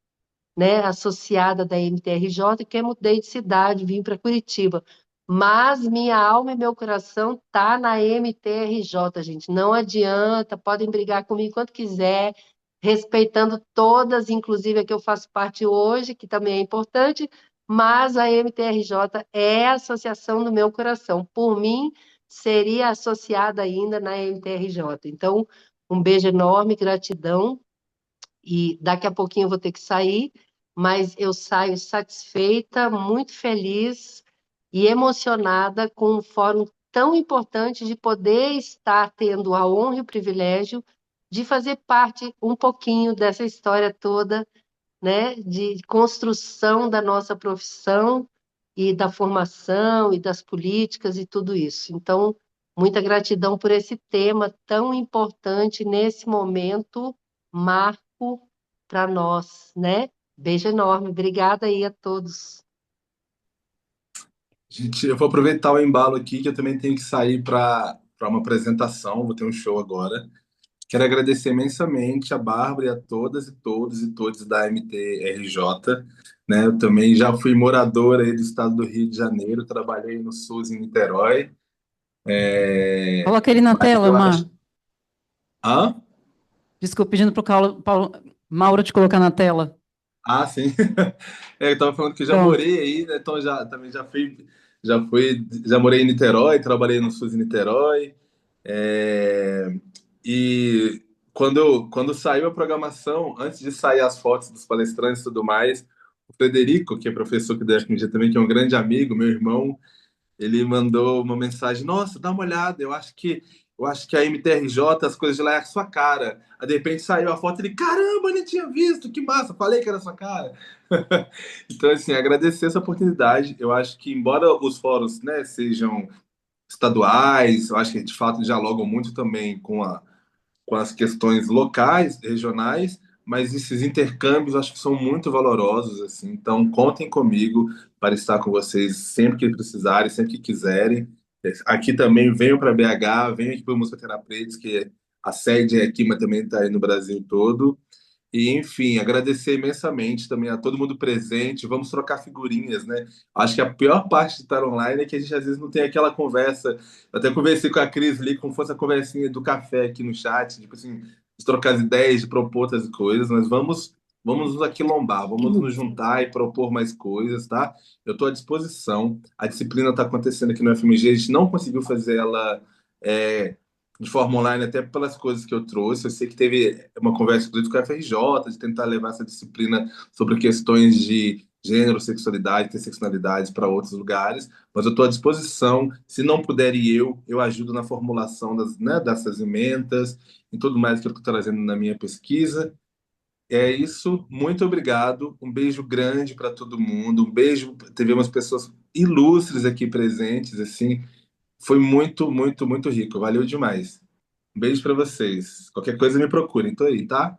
né, associada da MTRJ, porque eu mudei de cidade, vim para Curitiba. Mas minha alma e meu coração tá na MTRJ, gente. Não adianta, podem brigar comigo quanto quiser, respeitando todas, inclusive a que eu faço parte hoje, que também é importante, mas a MTRJ é a associação do meu coração. Por mim, seria associada ainda na MTRJ. Então, um beijo enorme, gratidão. E daqui a pouquinho eu vou ter que sair, mas eu saio satisfeita, muito feliz e emocionada com um fórum tão importante de poder estar tendo a honra e o privilégio de fazer parte um pouquinho dessa história toda, né, de construção da nossa profissão e da formação e das políticas e tudo isso. Então, muita gratidão por esse tema tão importante nesse momento, marco para nós, né? Beijo enorme, obrigada aí a todos. Gente, eu vou aproveitar o embalo aqui, que eu também tenho que sair para para uma apresentação, vou ter um show agora. Quero agradecer imensamente a Bárbara e a todas e todos e todos da MTRJ, né? Eu também já fui morador aí do estado do Rio de Janeiro, trabalhei no SUS em Niterói. Coloca ele na Mas tela, eu Mar. acho... Hã? Desculpa, pedindo para o Mauro te colocar na tela. Ah, sim. Eu estava falando que eu já Pronto. morei aí, né? Então também já morei em Niterói, trabalhei no SUS em Niterói. É, E quando saiu a programação, antes de sair as fotos dos palestrantes e tudo mais, o Frederico, que é professor aqui da FMG também, que é um grande amigo, meu irmão, ele mandou uma mensagem: Nossa, dá uma olhada, eu acho que a MTRJ, as coisas de lá é a sua cara. Aí de repente saiu a foto, ele: Caramba, eu nem tinha visto, que massa, falei que era a sua cara. Então, assim, agradecer essa oportunidade. Eu acho que, embora os fóruns, né, sejam estaduais, eu acho que de fato dialogam muito também com as questões locais, regionais, mas esses intercâmbios acho que são muito valorosos, assim. Então, contem comigo para estar com vocês sempre que precisarem, sempre que quiserem. Aqui também venham para BH, venham aqui para o Música Terapêutica, que a sede é aqui, mas também está aí no Brasil todo. E, enfim, agradecer imensamente também a todo mundo presente. Vamos trocar figurinhas, né? Acho que a pior parte de estar online é que a gente às vezes não tem aquela conversa. Eu até conversei com a Cris ali, como fosse a conversinha do café aqui no chat, tipo assim, de trocar as ideias, de propor outras coisas, mas vamos nos aquilombar, vamos nos juntar e propor mais coisas, tá? Eu estou à disposição. A disciplina está acontecendo aqui no FMG, a gente não conseguiu fazer ela. é, de forma online, até pelas coisas que eu trouxe. Eu sei que teve uma conversa inclusive com a FRJ, de tentar levar essa disciplina sobre questões de gênero, sexualidade, interseccionalidade para outros lugares, mas eu estou à disposição. Se não puder ir eu ajudo na formulação dessas emendas e tudo mais que eu estou trazendo na minha pesquisa. É isso, muito obrigado. Um beijo grande para todo mundo. Um beijo. Tivemos pessoas ilustres aqui presentes, assim, foi muito, muito, muito rico. Valeu demais. Um beijo para vocês. Qualquer coisa me procurem. Tô aí, tá?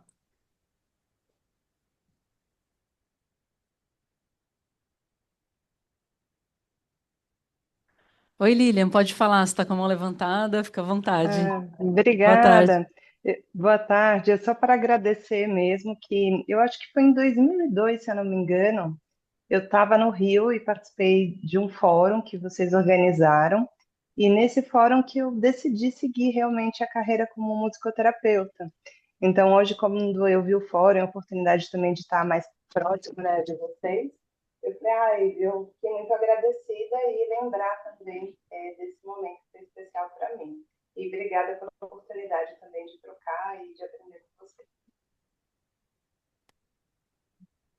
Oi, Lilian, pode falar, você está com a mão levantada, fica à vontade. Boa tarde. Obrigada. Boa tarde. É só para agradecer mesmo que eu acho que foi em 2002, se eu não me engano, eu estava no Rio e participei de um fórum que vocês organizaram. E nesse fórum que eu decidi seguir realmente a carreira como musicoterapeuta. Então, hoje, quando eu vi o fórum, a oportunidade também de estar mais próximo, né, de vocês, eu falei, eu fiquei muito agradecida e lembrar também desse momento que foi especial para mim. E obrigada pela oportunidade também de trocar e de aprender com vocês.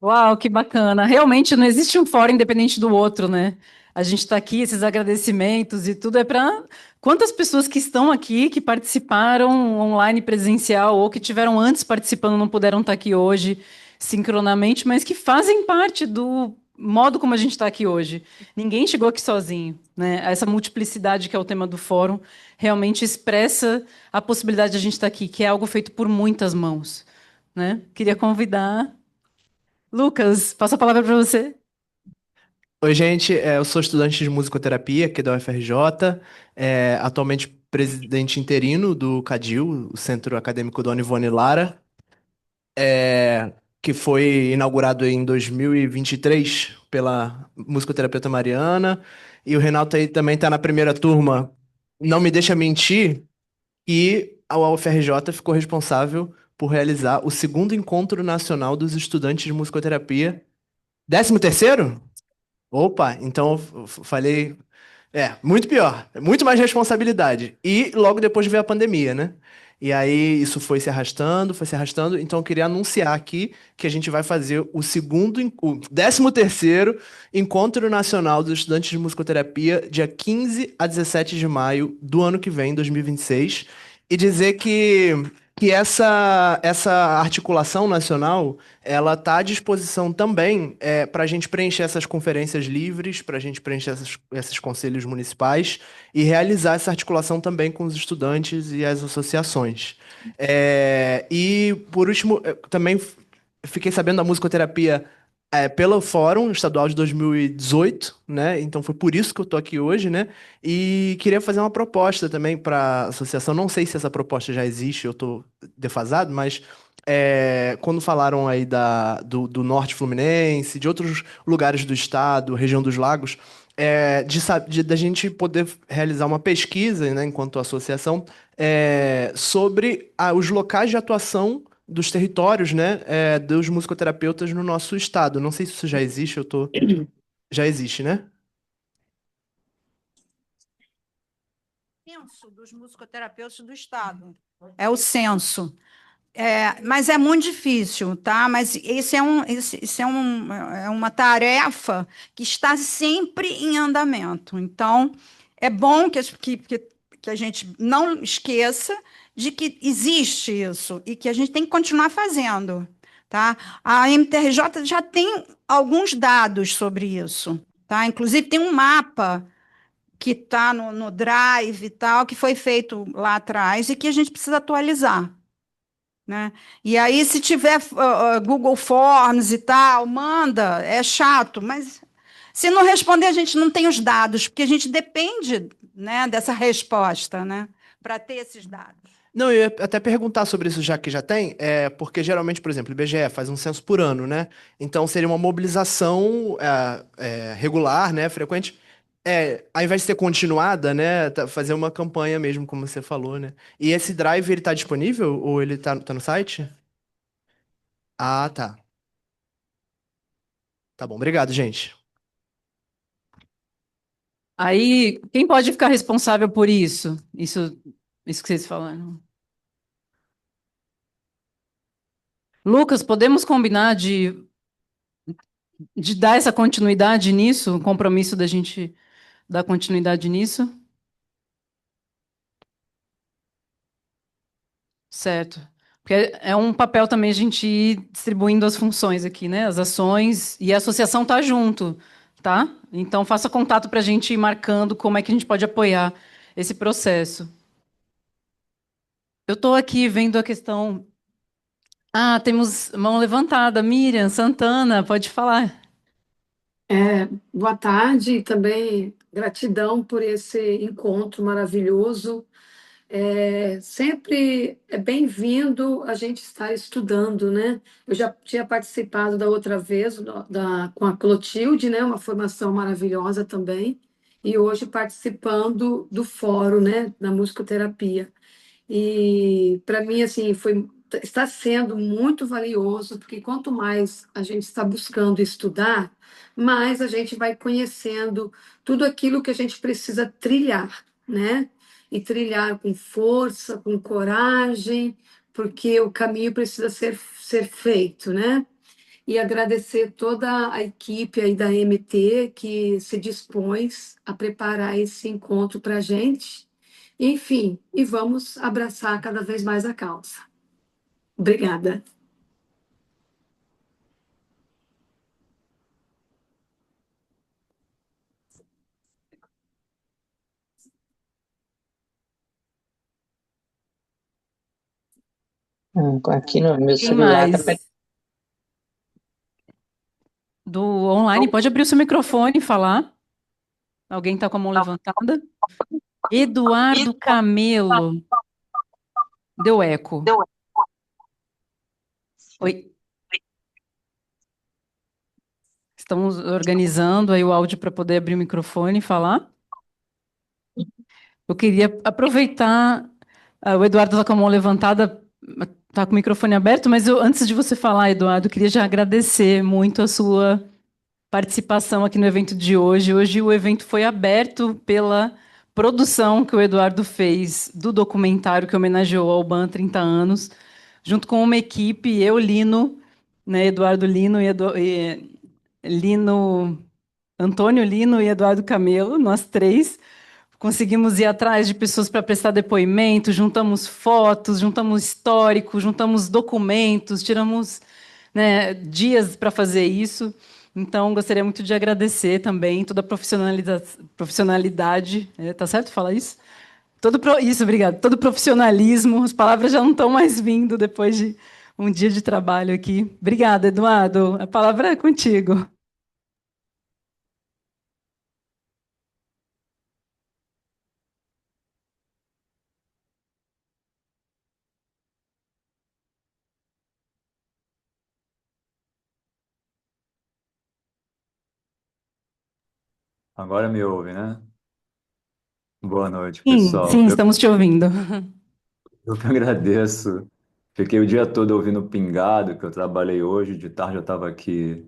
Uau, que bacana. Realmente não existe um fórum independente do outro, né? A gente está aqui, esses agradecimentos e tudo é para quantas pessoas que estão aqui, que participaram online presencial ou que tiveram antes participando, não puderam estar aqui hoje sincronamente, mas que fazem parte do modo como a gente está aqui hoje. Ninguém chegou aqui sozinho, né? Essa multiplicidade que é o tema do fórum realmente expressa a possibilidade de a gente estar aqui, que é algo feito por muitas mãos, né? Queria convidar Lucas, passo a palavra para você. Oi, gente. Eu sou estudante de musicoterapia aqui da UFRJ, atualmente presidente interino do CADIL, o Centro Acadêmico Dona Ivone Lara, que foi inaugurado em 2023 pela musicoterapeuta Mariana. E o Renato aí também está na primeira turma. Não me deixa mentir, e a UFRJ ficou responsável por realizar o segundo Encontro Nacional dos Estudantes de Musicoterapia. 13º? Opa, então eu falei. Muito pior. Muito mais responsabilidade. E logo depois veio a pandemia, né? E aí isso foi se arrastando, foi se arrastando. Então eu queria anunciar aqui que a gente vai fazer o 13º Encontro Nacional dos Estudantes de Musicoterapia, dia 15 a 17 de maio do ano que vem, 2026. E dizer que essa articulação nacional, ela está à disposição também para a gente preencher essas conferências livres, para a gente preencher esses conselhos municipais e realizar essa articulação também com os estudantes e as associações. E, por último, eu também fiquei sabendo da musicoterapia pelo Fórum Estadual de 2018, né? Então foi por isso que eu tô aqui hoje, né? E queria fazer uma proposta também para a associação. Não sei se essa proposta já existe, eu tô defasado, mas quando falaram aí do Norte Fluminense, de outros lugares do estado, região dos Lagos, da gente poder realizar uma pesquisa, né, enquanto associação, sobre os locais de atuação dos territórios, né, dos musicoterapeutas no nosso estado. Não sei se isso já existe, já existe, né? Censo dos musicoterapeutas do Estado. É o censo. Mas é muito difícil, tá? Mas é uma tarefa que está sempre em andamento. Então, é bom que a gente não esqueça de que existe isso e que a gente tem que continuar fazendo, tá? A MTRJ já tem alguns dados sobre isso, tá? Inclusive, tem um mapa que está no Drive e tal, que foi feito lá atrás e que a gente precisa atualizar, né? E aí, se tiver Google Forms e tal, manda, é chato, mas se não responder, a gente não tem os dados, porque a gente depende, né, dessa resposta, né, para ter esses dados. Não, eu ia até perguntar sobre isso já que já tem, porque geralmente, por exemplo, o IBGE faz um censo por ano, né? Então seria uma mobilização regular, né, frequente, ao invés de ser continuada, né, fazer uma campanha mesmo, como você falou, né? E esse drive, ele tá disponível ou ele tá no site? Ah, tá. Tá bom, obrigado, gente. Aí, quem pode ficar responsável por isso? Isso que vocês falaram. Lucas, podemos combinar de dar essa continuidade nisso? O compromisso da gente dar continuidade nisso? Certo. Porque é um papel também a gente ir distribuindo as funções aqui, né? As ações, e a associação tá junto, tá? Então faça contato para a gente ir marcando como é que a gente pode apoiar esse processo. Eu estou aqui vendo a questão. Ah, temos mão levantada. Miriam Santana, pode falar. Boa tarde e também gratidão por esse encontro maravilhoso. Sempre é bem-vindo a gente estar estudando, né? Eu já tinha participado da outra vez com a Clotilde, né? Uma formação maravilhosa também, e hoje participando do fórum, né? Da musicoterapia. E para mim, assim, está sendo muito valioso, porque quanto mais a gente está buscando estudar, mais a gente vai conhecendo tudo aquilo que a gente precisa trilhar, né? E trilhar com força, com coragem, porque o caminho precisa ser feito, né? E agradecer toda a equipe aí da MT que se dispôs a preparar esse encontro para a gente. Enfim, e vamos abraçar cada vez mais a causa. Obrigada. Aqui no meu Quem celular tá mais? Do online, pode abrir o seu microfone e falar. Alguém está com a mão levantada? Eduardo Camelo. Deu eco. Oi. Estamos organizando aí o áudio para poder abrir o microfone e falar. Eu queria aproveitar. O Eduardo está com a mão levantada, está com o microfone aberto, mas antes de você falar, Eduardo, eu queria já agradecer muito a sua participação aqui no evento de hoje. Hoje o evento foi aberto pela produção que o Eduardo fez do documentário que homenageou ao BAN 30 anos, junto com uma equipe, eu, Lino, né, Eduardo Lino e Lino, Antônio Lino e Eduardo Camelo, nós três. Conseguimos ir atrás de pessoas para prestar depoimento, juntamos fotos, juntamos histórico, juntamos documentos, tiramos, né, dias para fazer isso. Então, gostaria muito de agradecer também toda a profissionalidade. Tá certo falar isso? Isso, obrigado. Todo o profissionalismo, as palavras já não estão mais vindo depois de um dia de trabalho aqui. Obrigada, Eduardo. A palavra é contigo. Agora me ouve, né? Boa noite, Sim, pessoal. sim, estamos te ouvindo. Eu que agradeço. Fiquei o dia todo ouvindo Pingado, que eu trabalhei hoje, de tarde eu estava aqui.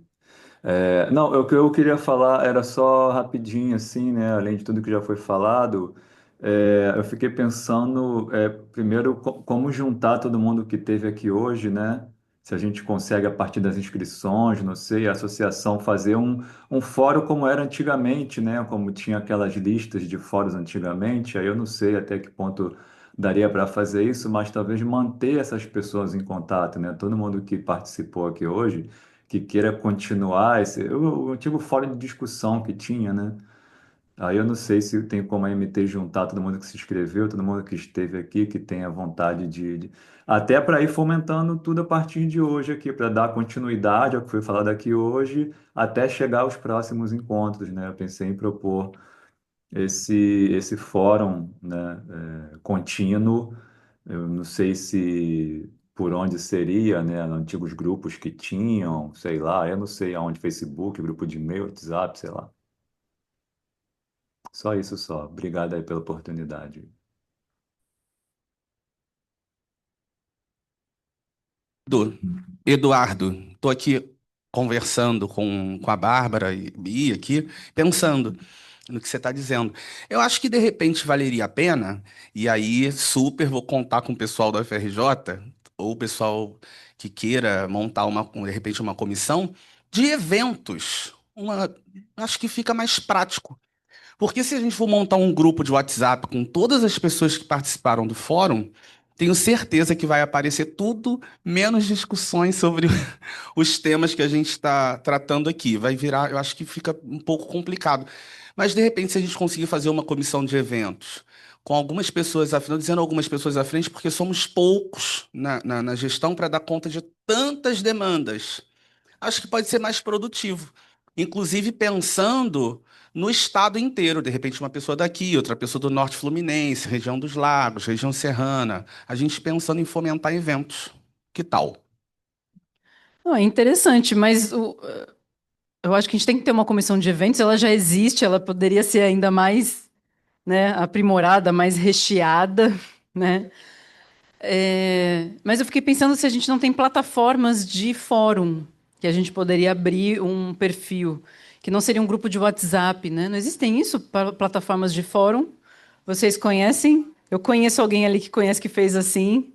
Não, o que eu queria falar era só rapidinho, assim, né? Além de tudo que já foi falado, eu fiquei pensando, primeiro, como juntar todo mundo que esteve aqui hoje, né? Se a gente consegue, a partir das inscrições, não sei, a associação fazer um fórum como era antigamente, né? Como tinha aquelas listas de fóruns antigamente, aí eu não sei até que ponto daria para fazer isso, mas talvez manter essas pessoas em contato, né? Todo mundo que participou aqui hoje que queira continuar o antigo fórum de discussão que tinha, né? Aí eu não sei se tem como a MT juntar todo mundo que se inscreveu, todo mundo que esteve aqui, que tenha vontade até para ir fomentando tudo a partir de hoje aqui, para dar continuidade ao que foi falado aqui hoje, até chegar aos próximos encontros, né? Eu pensei em propor esse fórum, né, contínuo. Eu não sei se por onde seria, né, antigos grupos que tinham, sei lá, eu não sei aonde, Facebook, grupo de e-mail, WhatsApp, sei lá. Só isso só. Obrigado aí pela oportunidade. Eduardo, estou aqui conversando com a Bárbara e Bia aqui, pensando no que você está dizendo. Eu acho que de repente valeria a pena, e aí super vou contar com o pessoal da UFRJ, ou o pessoal que queira montar de repente uma comissão de eventos. Acho que fica mais prático. Porque se a gente for montar um grupo de WhatsApp com todas as pessoas que participaram do fórum, tenho certeza que vai aparecer tudo menos discussões sobre os temas que a gente está tratando aqui. Vai virar, eu acho que fica um pouco complicado. Mas, de repente, se a gente conseguir fazer uma comissão de eventos com algumas pessoas à frente, dizendo algumas pessoas à frente, porque somos poucos na gestão para dar conta de tantas demandas, acho que pode ser mais produtivo. Inclusive pensando no estado inteiro, de repente uma pessoa daqui, outra pessoa do Norte Fluminense, região dos Lagos, região serrana, a gente pensando em fomentar eventos. Que tal? Não, é interessante, mas eu acho que a gente tem que ter uma comissão de eventos, ela já existe, ela poderia ser ainda mais, né, aprimorada, mais recheada, né? Mas eu fiquei pensando se a gente não tem plataformas de fórum que a gente poderia abrir um perfil, que não seria um grupo de WhatsApp, né? Não existem isso, plataformas de fórum? Vocês conhecem? Eu conheço alguém ali que conhece que fez assim,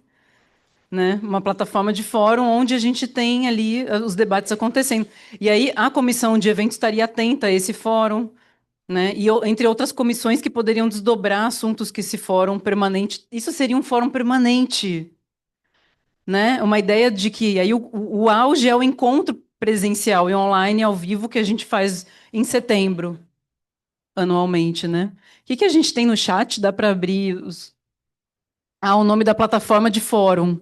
né? Uma plataforma de fórum onde a gente tem ali os debates acontecendo. E aí a comissão de eventos estaria atenta a esse fórum, né? E entre outras comissões que poderiam desdobrar assuntos que esse fórum permanente. Isso seria um fórum permanente, né? Uma ideia de que aí o auge é o encontro presencial e online ao vivo que a gente faz em setembro, anualmente, né? O que que a gente tem no chat? Dá para abrir o nome da plataforma de fórum.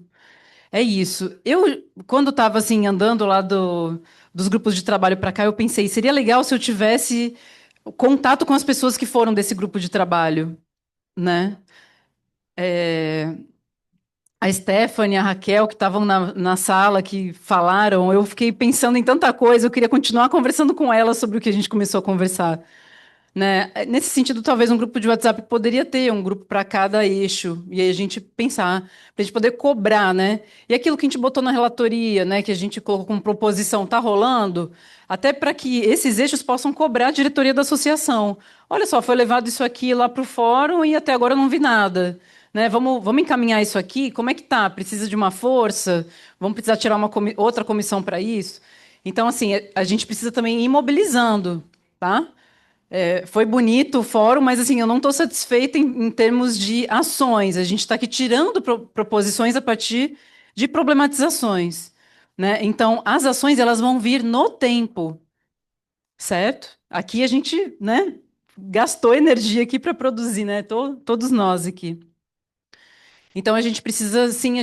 É isso. Eu, quando estava assim, andando lá dos grupos de trabalho para cá, eu pensei, seria legal se eu tivesse contato com as pessoas que foram desse grupo de trabalho, né? A Stephanie, a Raquel, que estavam na sala, que falaram, eu fiquei pensando em tanta coisa, eu queria continuar conversando com elas sobre o que a gente começou a conversar. Né? Nesse sentido, talvez um grupo de WhatsApp poderia ter um grupo para cada eixo, e aí a gente pensar, para a gente poder cobrar, né? E aquilo que a gente botou na relatoria, né, que a gente colocou como proposição, está rolando, até para que esses eixos possam cobrar a diretoria da associação. Olha só, foi levado isso aqui lá para o fórum e até agora eu não vi nada. Né? Vamos encaminhar isso aqui? Como é que tá? Precisa de uma força? Vamos precisar tirar outra comissão para isso? Então, assim, a gente precisa também ir mobilizando, tá? Foi bonito o fórum, mas assim, eu não estou satisfeita em termos de ações. A gente está aqui tirando proposições a partir de problematizações, né? Então, as ações elas vão vir no tempo, certo? Aqui a gente, né, gastou energia aqui para produzir, né? Todos nós aqui. Então, a gente precisa, sim,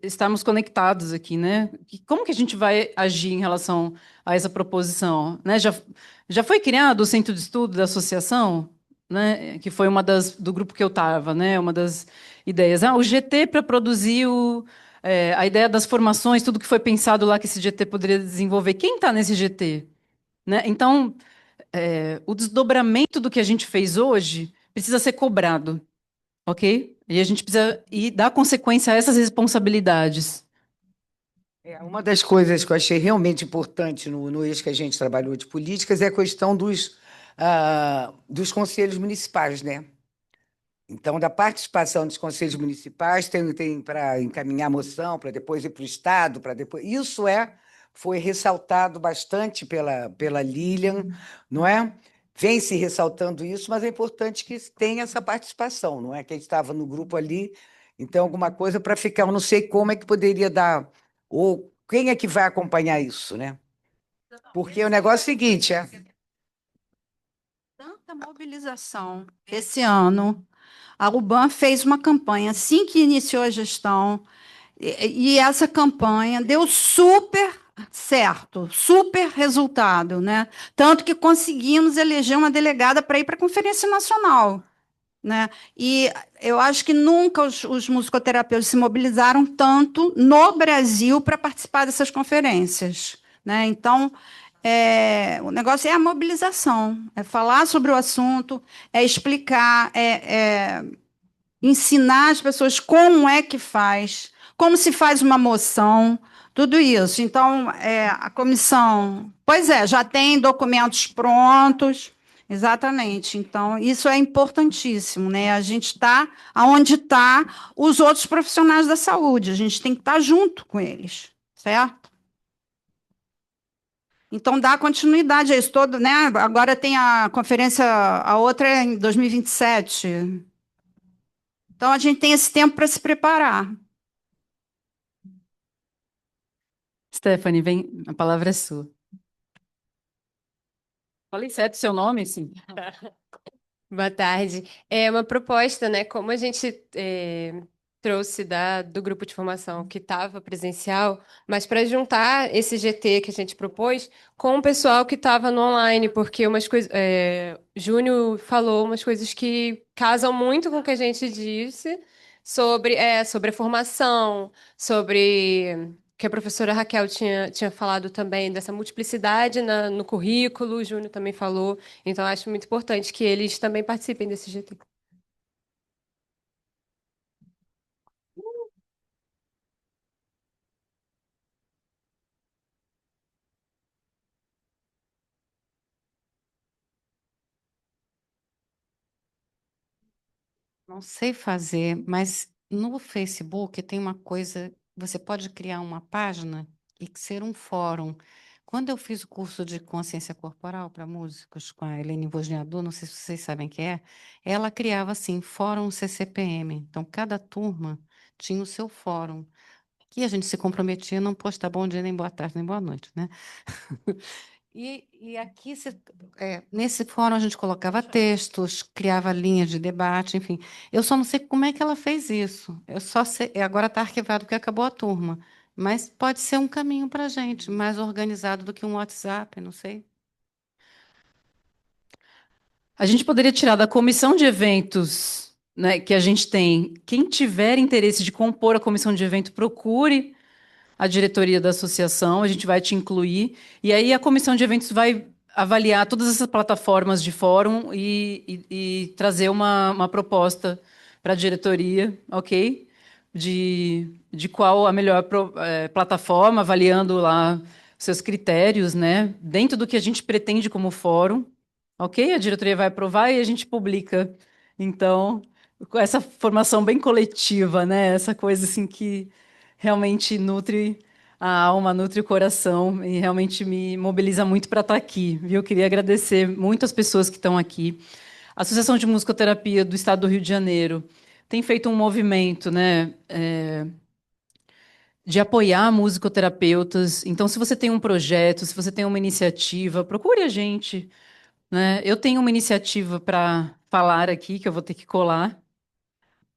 estarmos conectados aqui, né? Como que a gente vai agir em relação a essa proposição, né? Já foi criado o Centro de Estudo da Associação, né? Que foi do grupo que eu estava, né? Uma das ideias. O GT para produzir a ideia das formações, tudo que foi pensado lá que esse GT poderia desenvolver. Quem está nesse GT? Né? Então, o desdobramento do que a gente fez hoje precisa ser cobrado, ok? E a gente precisa dar consequência a essas responsabilidades. Uma das coisas que eu achei realmente importante no eixo que a gente trabalhou de políticas é a questão dos conselhos municipais, né? Então, da participação dos conselhos municipais, tem para encaminhar moção, para depois ir para o Estado, para depois. Isso foi ressaltado bastante pela Lilian, não é? Vem se ressaltando isso, mas é importante que tenha essa participação, não é? Que a gente estava no grupo ali, então, alguma coisa para ficar, eu não sei como é que poderia dar, ou quem é que vai acompanhar isso, né? Porque o negócio é o seguinte, Tanta mobilização esse ano. A UBAN fez uma campanha assim que iniciou a gestão, e essa campanha deu super certo, super resultado, né? Tanto que conseguimos eleger uma delegada para ir para a Conferência Nacional, né? E eu acho que nunca os musicoterapeutas se mobilizaram tanto no Brasil para participar dessas conferências, né? Então, o negócio é a mobilização, é falar sobre o assunto, é explicar, ensinar as pessoas como é que faz, como se faz uma moção, tudo isso. Então, a comissão, pois já tem documentos prontos, exatamente. Então, isso é importantíssimo, né? A gente está onde está os outros profissionais da saúde, a gente tem que estar junto com eles, certo? Então, dá continuidade a isso todo, né? Agora tem a conferência, a outra é em 2027. Então, a gente tem esse tempo para se preparar. Stephanie, vem, a palavra é sua. Falei certo o seu nome, sim. Boa tarde. É uma proposta, né? Como a gente trouxe do grupo de formação que estava presencial, mas para juntar esse GT que a gente propôs com o pessoal que estava no online, porque umas coisas. Júnior falou umas coisas que casam muito com o que a gente disse sobre a formação, sobre que a professora Raquel tinha falado também dessa multiplicidade no currículo, o Júnior também falou. Então, acho muito importante que eles também participem desse GT. Não sei fazer, mas no Facebook tem uma coisa, você pode criar uma página e ser um fórum. Quando eu fiz o curso de consciência corporal para músicos com a Helene Wozniacki, não sei se vocês sabem quem é, ela criava assim, Fórum CCPM. Então, cada turma tinha o seu fórum. Que a gente se comprometia a não postar bom dia, nem boa tarde, nem boa noite, né? E aqui, nesse fórum, a gente colocava textos, criava linhas de debate, enfim. Eu só não sei como é que ela fez isso. Eu só sei, agora está arquivado porque acabou a turma. Mas pode ser um caminho para a gente, mais organizado do que um WhatsApp, não sei. A gente poderia tirar da comissão de eventos, né, que a gente tem. Quem tiver interesse de compor a comissão de evento, procure a diretoria da associação, a gente vai te incluir. E aí a comissão de eventos vai avaliar todas essas plataformas de fórum e trazer uma proposta para a diretoria, ok? De qual a melhor plataforma, avaliando lá seus critérios, né? Dentro do que a gente pretende como fórum, ok? A diretoria vai aprovar e a gente publica. Então, com essa formação bem coletiva, né? Essa coisa assim que realmente nutre a alma, nutre o coração e realmente me mobiliza muito para estar aqui, viu? Queria agradecer muito as pessoas que estão aqui. A Associação de Musicoterapia do Estado do Rio de Janeiro tem feito um movimento, né, de apoiar musicoterapeutas. Então, se você tem um projeto, se você tem uma iniciativa, procure a gente, né? Eu tenho uma iniciativa para falar aqui que eu vou ter que colar.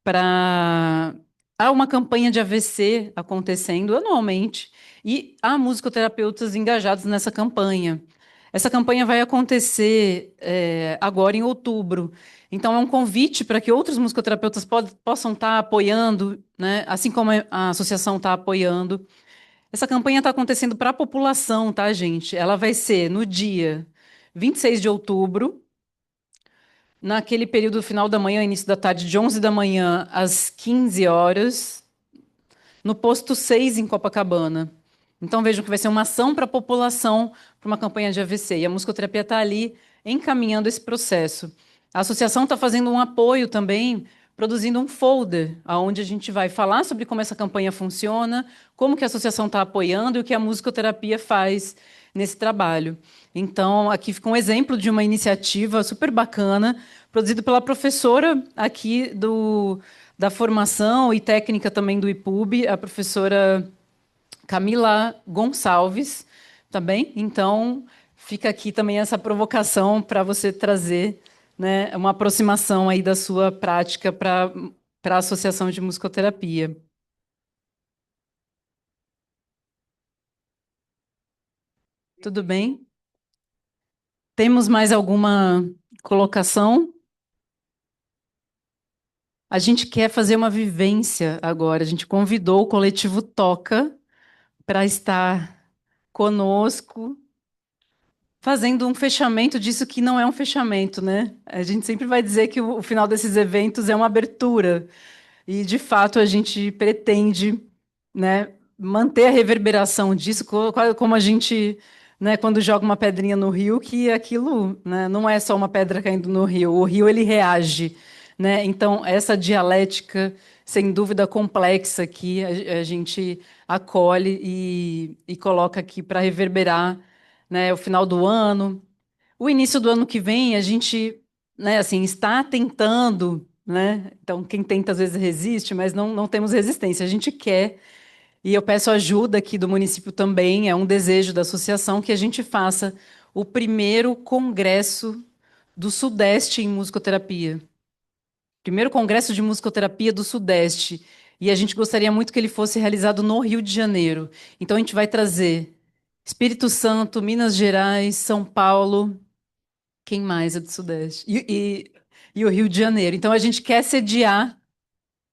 para... Há uma campanha de AVC acontecendo anualmente e há musicoterapeutas engajados nessa campanha. Essa campanha vai acontecer agora em outubro. Então, é um convite para que outros musicoterapeutas possam estar apoiando, né? Assim como a associação está apoiando. Essa campanha está acontecendo para a população, tá, gente? Ela vai ser no dia 26 de outubro, naquele período final da manhã, início da tarde, de 11 da manhã às 15 horas, no posto 6 em Copacabana. Então vejam que vai ser uma ação para a população, para uma campanha de AVC. E a musicoterapia está ali encaminhando esse processo. A associação está fazendo um apoio também, produzindo um folder, onde a gente vai falar sobre como essa campanha funciona, como que a associação está apoiando e o que a musicoterapia faz nesse trabalho. Então, aqui fica um exemplo de uma iniciativa super bacana, produzida pela professora aqui da formação e técnica também do IPUB, a professora Camila Gonçalves, tá bem? Então, fica aqui também essa provocação para você trazer, né, uma aproximação aí da sua prática para a Associação de Musicoterapia. Tudo bem? Temos mais alguma colocação? A gente quer fazer uma vivência agora. A gente convidou o coletivo Toca para estar conosco, fazendo um fechamento disso que não é um fechamento, né? A gente sempre vai dizer que o final desses eventos é uma abertura. E, de fato, a gente pretende, né, manter a reverberação disso, como a gente, né, quando joga uma pedrinha no rio, que aquilo, né, não é só uma pedra caindo no rio, o rio ele reage, né? Então, essa dialética, sem dúvida complexa, aqui a gente acolhe e coloca aqui para reverberar, né, o final do ano. O início do ano que vem, a gente, né, assim, está tentando, né? Então, quem tenta às vezes resiste, mas não temos resistência. A gente quer, e eu peço ajuda aqui do município também, é um desejo da associação que a gente faça o primeiro congresso do Sudeste em musicoterapia. Primeiro congresso de musicoterapia do Sudeste. E a gente gostaria muito que ele fosse realizado no Rio de Janeiro. Então, a gente vai trazer Espírito Santo, Minas Gerais, São Paulo. Quem mais é do Sudeste? E o Rio de Janeiro. Então, a gente quer sediar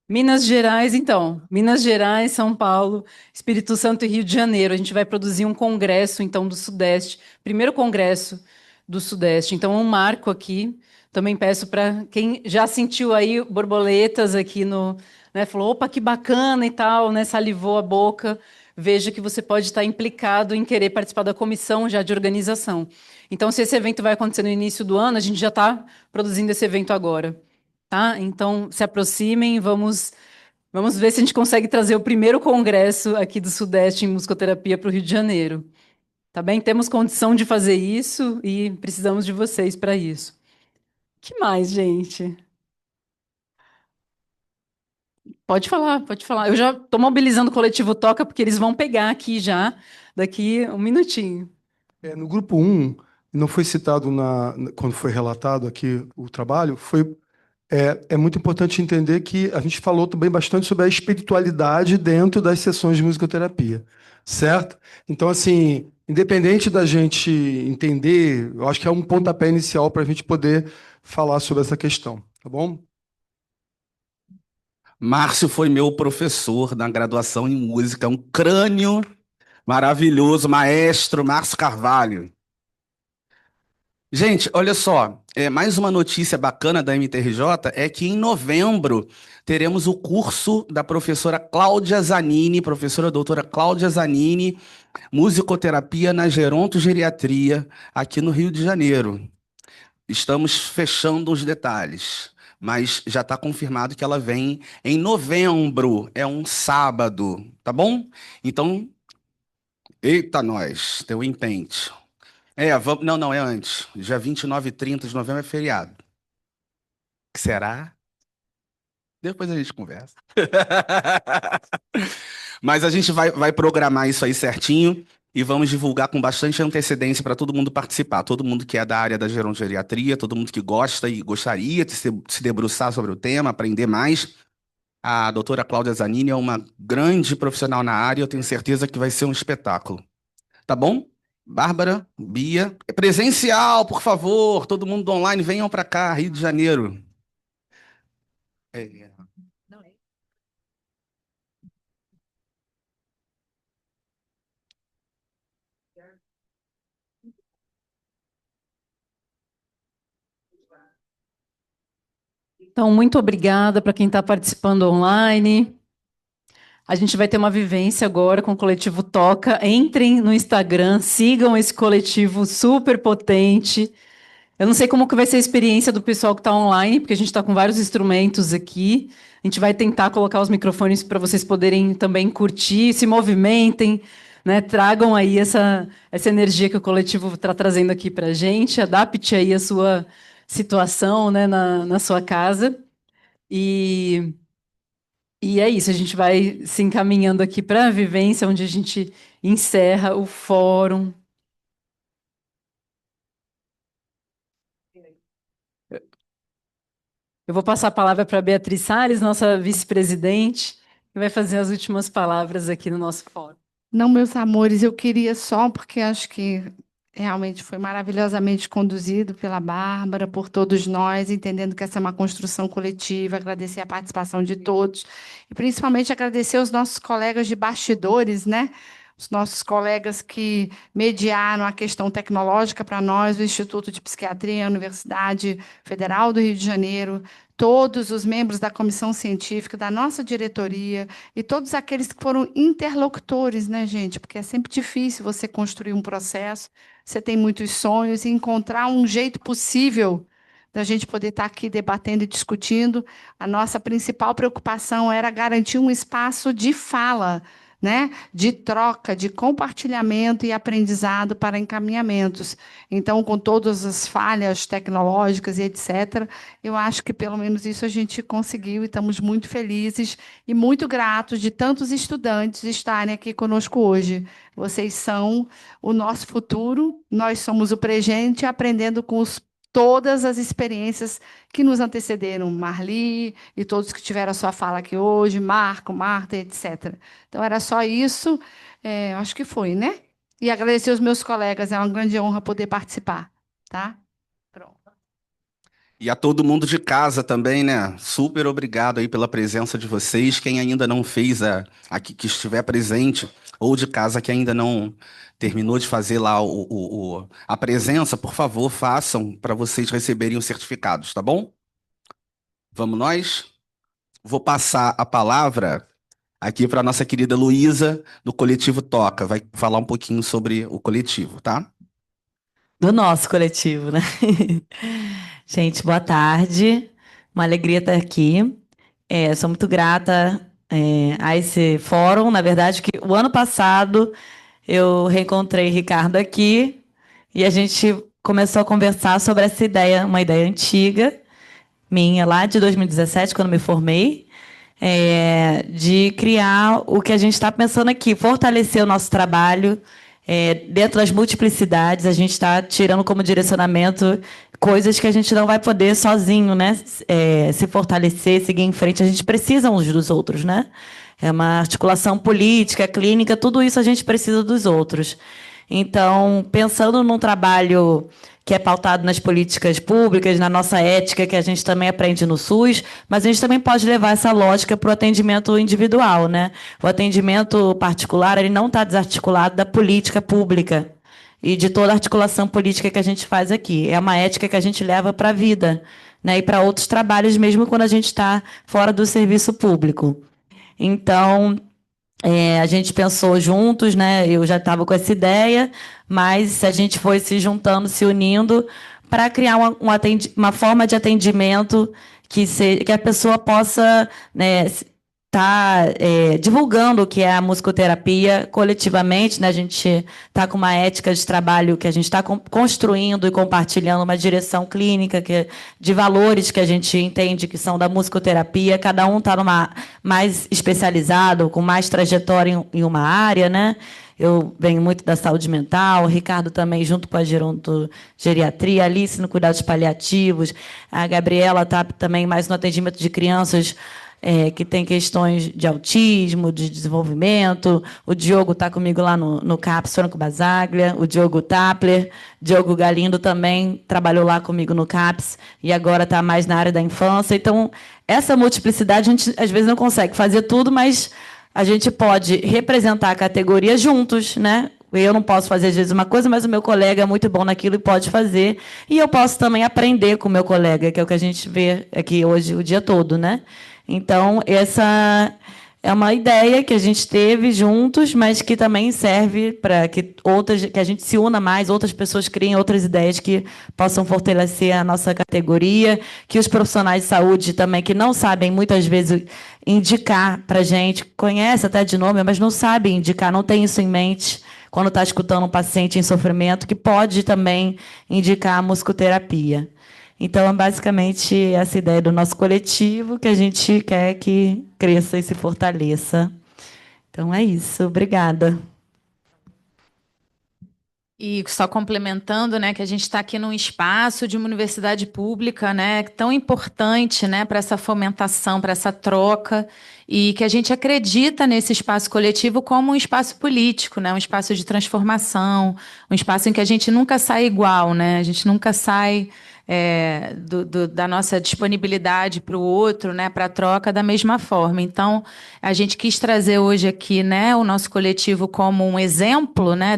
Minas Gerais, então. Minas Gerais, São Paulo, Espírito Santo e Rio de Janeiro. A gente vai produzir um congresso, então, do Sudeste. Primeiro congresso do Sudeste. Então, um marco aqui. Também peço para quem já sentiu aí borboletas aqui no... Né, falou, opa, que bacana e tal, né, salivou a boca. Veja que você pode estar implicado em querer participar da comissão já de organização. Então, se esse evento vai acontecer no início do ano, a gente já está produzindo esse evento agora. Tá? Então, se aproximem, vamos ver se a gente consegue trazer o primeiro congresso aqui do Sudeste em musicoterapia para o Rio de Janeiro. Tá bem? Temos condição de fazer isso e precisamos de vocês para isso. Que mais, gente? Pode falar, pode falar. Eu já estou mobilizando o coletivo Toca, porque eles vão pegar aqui já, daqui um minutinho. No grupo 1, não foi citado quando foi relatado aqui o trabalho, é muito importante entender que a gente falou também bastante sobre a espiritualidade dentro das sessões de musicoterapia, certo? Então, assim, independente da gente entender, eu acho que é um pontapé inicial para a gente poder falar sobre essa questão, tá bom? Márcio foi meu professor na graduação em música, um crânio maravilhoso, maestro Márcio Carvalho. Gente, olha só, mais uma notícia bacana da MTRJ é que em novembro teremos o curso da professora Cláudia Zanini, professora doutora Cláudia Zanini, musicoterapia na gerontogeriatria, aqui no Rio de Janeiro. Estamos fechando os detalhes, mas já está confirmado que ela vem em novembro, é um sábado, tá bom? Então, eita nós, tem um empente. Não, é antes. Dia 29 e 30 de novembro é feriado. Que será? Depois a gente conversa. Mas a gente vai programar isso aí certinho e vamos divulgar com bastante antecedência para todo mundo participar. Todo mundo que é da área da gerontogeriatria, todo mundo que gosta e gostaria de se debruçar sobre o tema, aprender mais, A doutora Cláudia Zanini é uma grande profissional na área, eu tenho certeza que vai ser um espetáculo. Tá bom? Bárbara, Bia, é presencial, por favor, todo mundo online, venham para cá, Rio de Janeiro. É. Então, muito obrigada para quem está participando online. A gente vai ter uma vivência agora com o coletivo Toca. Entrem no Instagram, sigam esse coletivo super potente. Eu não sei como que vai ser a experiência do pessoal que está online, porque a gente está com vários instrumentos aqui. A gente vai tentar colocar os microfones para vocês poderem também curtir, se movimentem, né? Tragam aí essa energia que o coletivo está trazendo aqui para a gente. Adapte aí a sua situação, né, na sua casa. E é isso, a gente vai se encaminhando aqui para a vivência, onde a gente encerra o fórum. Eu vou passar a palavra para a Beatriz Salles, nossa vice-presidente, que vai fazer as últimas palavras aqui no nosso fórum. Não, meus amores, eu queria só, porque acho que realmente foi maravilhosamente conduzido pela Bárbara, por todos nós, entendendo que essa é uma construção coletiva, agradecer a participação de todos, e principalmente agradecer aos nossos colegas de bastidores, né? Os nossos colegas que mediaram a questão tecnológica para nós, o Instituto de Psiquiatria, a Universidade Federal do Rio de Janeiro, todos os membros da comissão científica, da nossa diretoria, e todos aqueles que foram interlocutores, né, gente? Porque é sempre difícil você construir um processo, você tem muitos sonhos, e encontrar um jeito possível da gente poder estar aqui debatendo e discutindo. A nossa principal preocupação era garantir um espaço de fala, né, de troca, de compartilhamento e aprendizado para encaminhamentos. Então, com todas as falhas tecnológicas e etc., eu acho que pelo menos isso a gente conseguiu e estamos muito felizes e muito gratos de tantos estudantes estarem aqui conosco hoje. Vocês são o nosso futuro, nós somos o presente, aprendendo com todas as experiências que nos antecederam, Marli e todos que tiveram a sua fala aqui hoje, Marco, Marta, etc. Então, era só isso, acho que foi, né? E agradecer aos meus colegas, é uma grande honra poder participar, tá? Pronto. E a todo mundo de casa também, né? Super obrigado aí pela presença de vocês. Quem ainda não fez aqui, que estiver presente, ou de casa que ainda não terminou de fazer lá a presença, por favor, façam para vocês receberem os certificados, tá bom? Vamos nós? Vou passar a palavra aqui para a nossa querida Luísa, do Coletivo Toca. Vai falar um pouquinho sobre o coletivo, tá? Do nosso coletivo, né? Gente, boa tarde. Uma alegria estar aqui. Sou muito grata a esse fórum. Na verdade, que o ano passado eu reencontrei Ricardo aqui e a gente começou a conversar sobre essa ideia, uma ideia antiga, minha, lá de 2017, quando me formei, de criar o que a gente está pensando aqui, fortalecer o nosso trabalho dentro das multiplicidades. A gente está tirando como direcionamento coisas que a gente não vai poder sozinho, né, se fortalecer, seguir em frente. A gente precisa uns dos outros, né? É uma articulação política, clínica, tudo isso a gente precisa dos outros. Então, pensando num trabalho que é pautado nas políticas públicas, na nossa ética, que a gente também aprende no SUS, mas a gente também pode levar essa lógica para o atendimento individual, né? O atendimento particular, ele não está desarticulado da política pública e de toda a articulação política que a gente faz aqui. É uma ética que a gente leva para a vida, né? E para outros trabalhos, mesmo quando a gente está fora do serviço público. Então, a gente pensou juntos, né? Eu já estava com essa ideia, mas a gente foi se juntando, se unindo para criar uma forma de atendimento que a pessoa possa, né, estar divulgando o que é a musicoterapia coletivamente, né? A gente está com uma ética de trabalho que a gente está construindo e compartilhando uma direção clínica de valores que a gente entende que são da musicoterapia. Cada um está mais especializado, com mais trajetória em uma área, né? Eu venho muito da saúde mental, o Ricardo também, junto com a gerontogeriatria, a Alice no cuidados paliativos, a Gabriela está também mais no atendimento de crianças que tem questões de autismo, de desenvolvimento. O Diogo está comigo lá no CAPS, Franco Basaglia, o Diogo Tapler, Diogo Galindo também trabalhou lá comigo no CAPS e agora está mais na área da infância. Então, essa multiplicidade, a gente às vezes não consegue fazer tudo, mas a gente pode representar a categoria juntos, né? Eu não posso fazer, às vezes, uma coisa, mas o meu colega é muito bom naquilo e pode fazer. E eu posso também aprender com o meu colega, que é o que a gente vê aqui hoje o dia todo, né? Então, essa é uma ideia que a gente teve juntos, mas que também serve para que a gente se una mais, outras pessoas criem outras ideias que possam fortalecer a nossa categoria, que os profissionais de saúde também, que não sabem muitas vezes indicar para a gente, conhece até de nome, mas não sabem indicar, não tem isso em mente quando está escutando um paciente em sofrimento, que pode também indicar a musicoterapia. Então, é basicamente essa ideia do nosso coletivo, que a gente quer que cresça e se fortaleça. Então, é isso. Obrigada. E só complementando, né, que a gente está aqui num espaço de uma universidade pública, né, tão importante, né, para essa fomentação, para essa troca, e que a gente acredita nesse espaço coletivo como um espaço político, né, um espaço de transformação, um espaço em que a gente nunca sai igual, né, a gente nunca sai da nossa disponibilidade para o outro, né, para a troca da mesma forma. Então, a gente quis trazer hoje aqui, né, o nosso coletivo como um exemplo, né,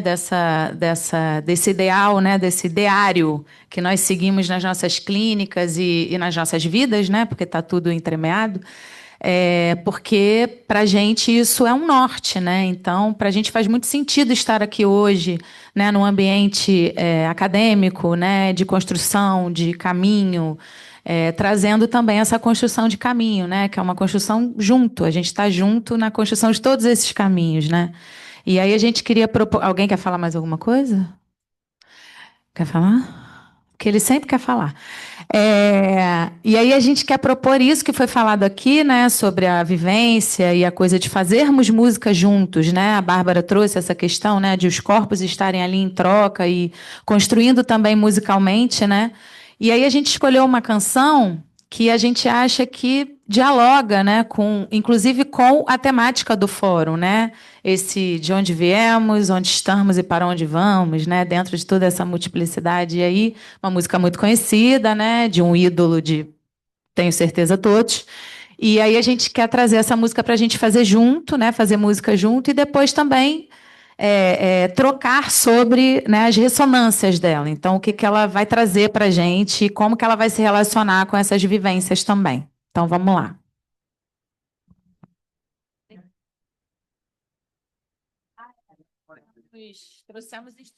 desse ideal, né, desse ideário que nós seguimos nas nossas clínicas e nas nossas vidas, né, porque está tudo entremeado. Porque para a gente isso é um norte, né? Então, para a gente faz muito sentido estar aqui hoje, né, num ambiente acadêmico, né, de construção, de caminho, trazendo também essa construção de caminho, né, que é uma construção junto. A gente está junto na construção de todos esses caminhos, né? E aí a gente queria propor. Alguém quer falar mais alguma coisa? Quer falar? Porque ele sempre quer falar. E aí a gente quer propor isso que foi falado aqui, né, sobre a vivência e a coisa de fazermos música juntos, né? A Bárbara trouxe essa questão, né, de os corpos estarem ali em troca e construindo também musicalmente, né? E aí a gente escolheu uma canção que a gente acha que dialoga, né, inclusive com a temática do fórum, né? Esse de onde viemos, onde estamos e para onde vamos, né? Dentro de toda essa multiplicidade. E aí, uma música muito conhecida, né? De um ídolo de, tenho certeza, todos. E aí a gente quer trazer essa música para a gente fazer junto, né? Fazer música junto e depois também trocar sobre, né, as ressonâncias dela. Então, o que que ela vai trazer para a gente e como que ela vai se relacionar com essas vivências também. Então, vamos lá.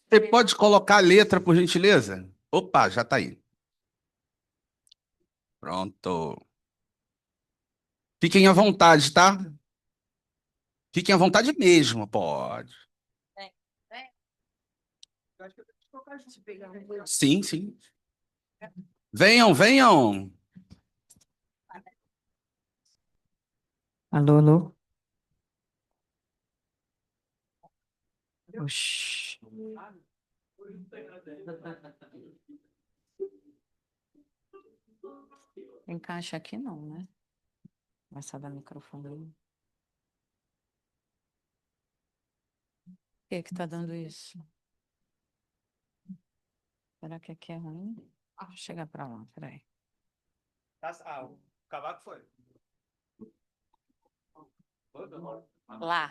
Você pode colocar a letra, por gentileza? Opa, já está aí. Pronto. Fiquem à vontade, tá? Fiquem à vontade mesmo, pode. Sim, sim. Venham, venham. Alô, alô. Oxi. Encaixa aqui não, né? Vai só dar microfone. Por que está dando isso? Será que aqui é ruim? Deixa eu chegar para lá, peraí. O cavaco foi. Lá.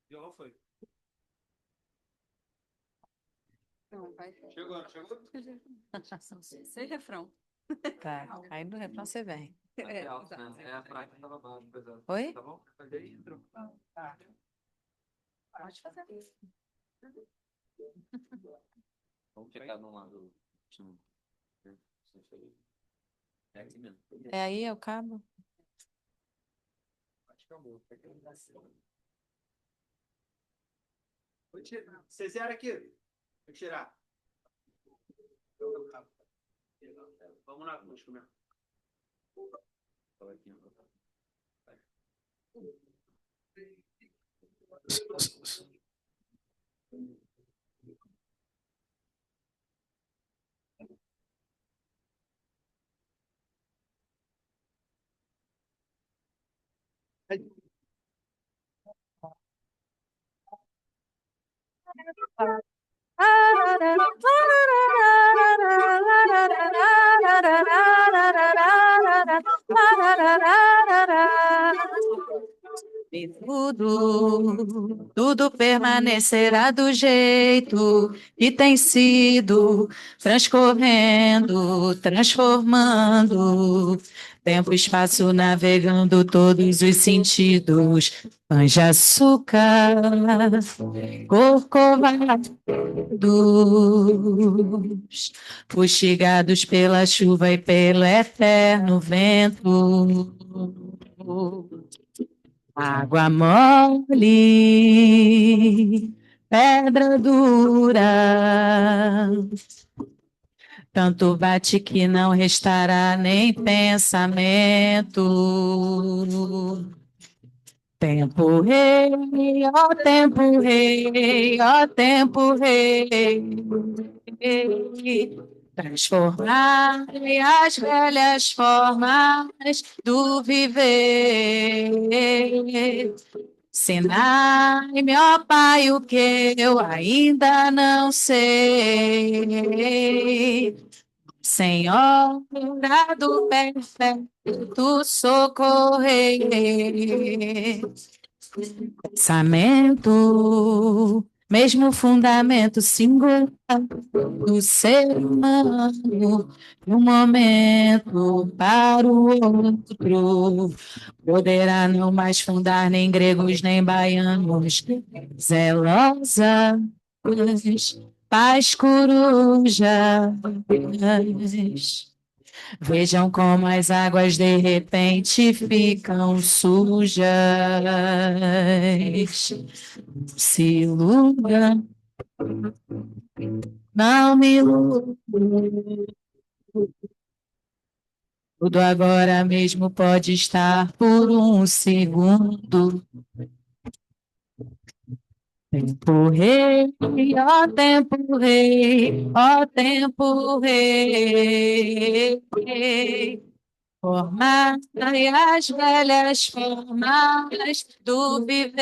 Violão foi. Não, vai. Chegou. Sem refrão. Tá, aí no refrão você vem. A fraca estava baixo, pesado. Oi? Tá bom? Tá. Pode fazer isso. Vamos ficar num lado. É aí, é o cabo? Acho que acabou. Vocês eram aqui? Vou tirar. Vamos na acústica mesmo. E tudo permanecerá do jeito que tem sido, transcorrendo, transformando, tempo e espaço navegando todos os sentidos, pães de açúcar, corcovados, fustigados pela chuva e pelo eterno vento. Água mole, pedra dura, tanto bate que não restará nem pensamento. Tempo rei, ó tempo rei, ó tempo rei, transformai as velhas formas do viver. Ensinai-me, ó Pai, o que eu ainda não sei. Senhora do perfeito socorrer. Pensamento, mesmo fundamento singular do ser humano, de um momento para o outro, poderá não mais fundar nem gregos nem baianos, zelosas, paz corujas. Vejam como as águas de repente ficam sujas. Se iludam, não me iludam. Tudo agora mesmo pode estar por um segundo. Tempo rei, ó tempo rei, ó tempo rei. Formai as velhas formas do viver.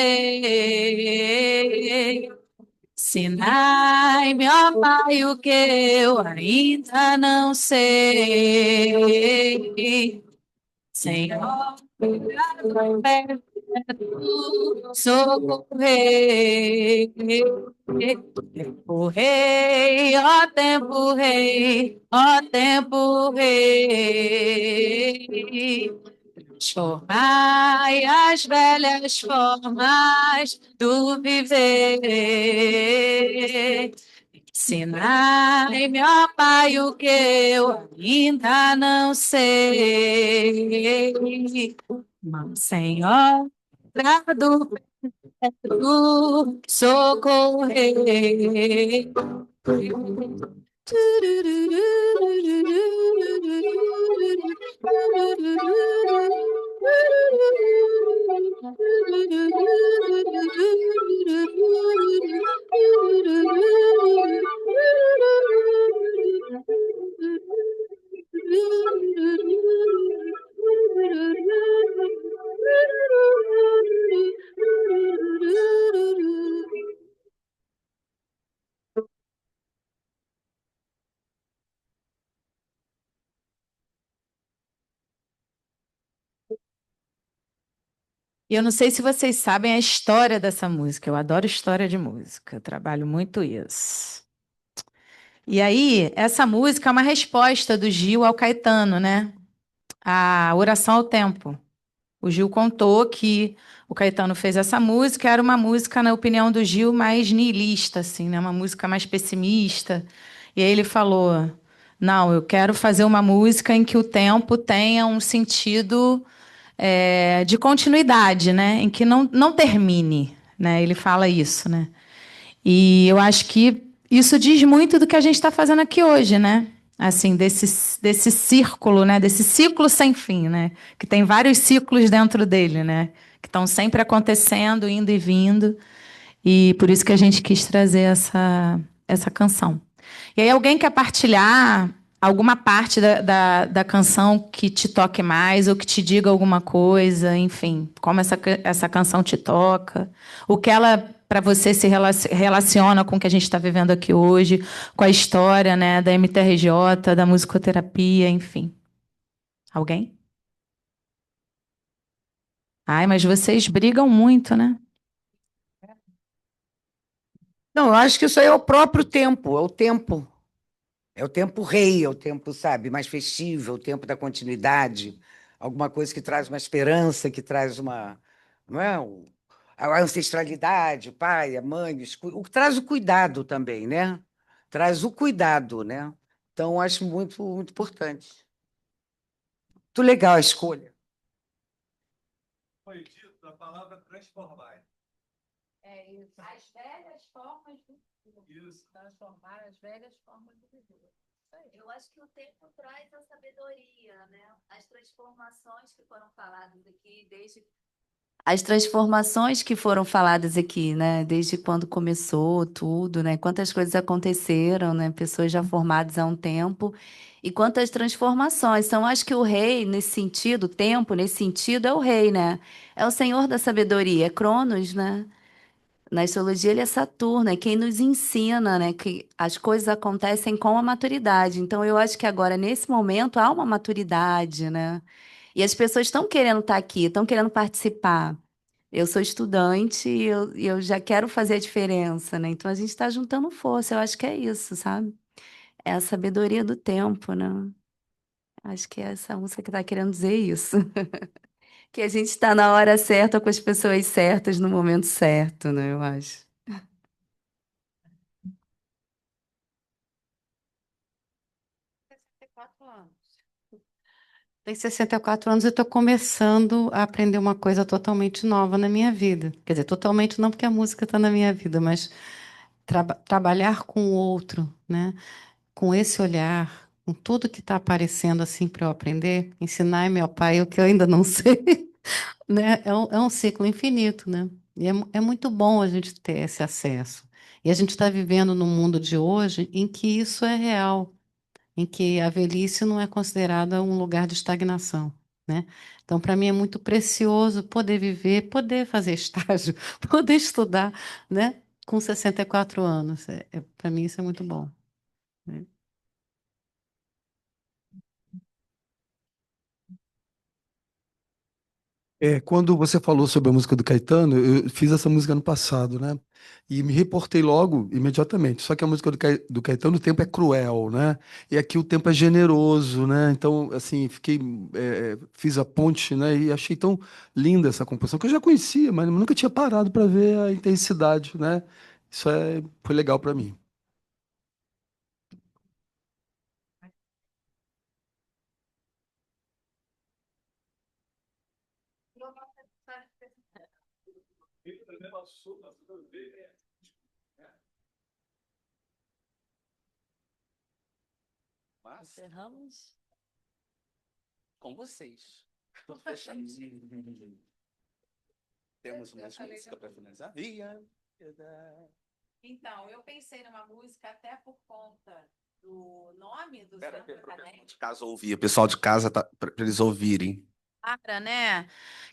Ensinai-me, ó Pai, o que eu ainda não sei. Senhor, socorrer. Tempo rei, ó tempo rei, ó tempo rei. Transformai as velhas formas do viver. Ensinai-me, ó Pai, o que eu ainda não sei. Senhor, do socorrer. E eu não sei se vocês sabem a história dessa música. Eu adoro história de música, eu trabalho muito isso. E aí, essa música é uma resposta do Gil ao Caetano, né? A Oração ao Tempo. O Gil contou que o Caetano fez essa música, era uma música, na opinião do Gil, mais niilista, assim, né? Uma música mais pessimista. E aí ele falou: não, eu quero fazer uma música em que o tempo tenha um sentido de continuidade, né? Em que não termine, né? Ele fala isso, né? E eu acho que isso diz muito do que a gente está fazendo aqui hoje, né? Assim, desse círculo, né? Desse ciclo sem fim, né? Que tem vários ciclos dentro dele, né? Que estão sempre acontecendo, indo e vindo. E por isso que a gente quis trazer essa canção. E aí, alguém quer partilhar alguma parte da canção que te toque mais ou que te diga alguma coisa, enfim, como essa canção te toca, o que ela, para você, se relaciona com o que a gente está vivendo aqui hoje, com a história, né, da MTRJ, da musicoterapia, enfim. Alguém? Ai, mas vocês brigam muito, né? Não, eu acho que isso aí é o próprio tempo, é o tempo. É o tempo rei, é o tempo, sabe, mais festivo, é o tempo da continuidade, alguma coisa que traz uma esperança, que traz uma, não é? A ancestralidade, o pai, a mãe, o que traz o cuidado também, né? Traz o cuidado, né? Então, eu acho muito, muito importante. Muito legal a escolha. Foi dito a palavra transformar. É isso. As velhas formas do isso. Transformar as velhas formas do viver. Eu acho que o tempo traz a sabedoria, né? As transformações que foram faladas aqui desde as transformações que foram faladas aqui, né? Desde quando começou tudo, né? Quantas coisas aconteceram, né? Pessoas já formadas há um tempo e quantas transformações. Então, acho que o rei, nesse sentido, o tempo, nesse sentido, é o rei, né? É o senhor da sabedoria, é Cronos, né? Na astrologia, ele é Saturno, é quem nos ensina, né, que as coisas acontecem com a maturidade. Então, eu acho que agora, nesse momento, há uma maturidade, né? E as pessoas estão querendo estar aqui, estão querendo participar. Eu sou estudante e eu já quero fazer a diferença, né? Então, a gente está juntando força. Eu acho que é isso, sabe? É a sabedoria do tempo, né? Acho que é essa música que está querendo dizer isso. Que a gente está na hora certa, com as pessoas certas, no momento certo, né? Eu acho. Tem 64 anos e estou começando a aprender uma coisa totalmente nova na minha vida. Quer dizer, totalmente não porque a música está na minha vida, mas trabalhar com o outro, né? Com esse olhar, com tudo que está aparecendo assim para eu aprender, ensinar meu pai o que eu ainda não sei, né? É um ciclo infinito, né? E é muito bom a gente ter esse acesso. E a gente está vivendo num mundo de hoje em que isso é real, em que a velhice não é considerada um lugar de estagnação, né? Então, para mim é muito precioso poder viver, poder fazer estágio, poder estudar, né? Com 64 anos. Para mim isso é muito bom, né? Quando você falou sobre a música do Caetano, eu fiz essa música ano passado, né? E me reportei logo, imediatamente. Só que a música do Caetano, o tempo é cruel, né? E aqui o tempo é generoso, né? Então, assim, fiz a ponte, né? E achei tão linda essa composição, que eu já conhecia, mas nunca tinha parado para ver a intensidade, né? Isso foi legal para mim. Encerramos com vocês. Fechamos. Temos mais música para finalizar? Então, eu pensei numa música até por conta do nome do centro acadêmico. De casa ouvir, o pessoal de casa, para eles ouvirem. Né?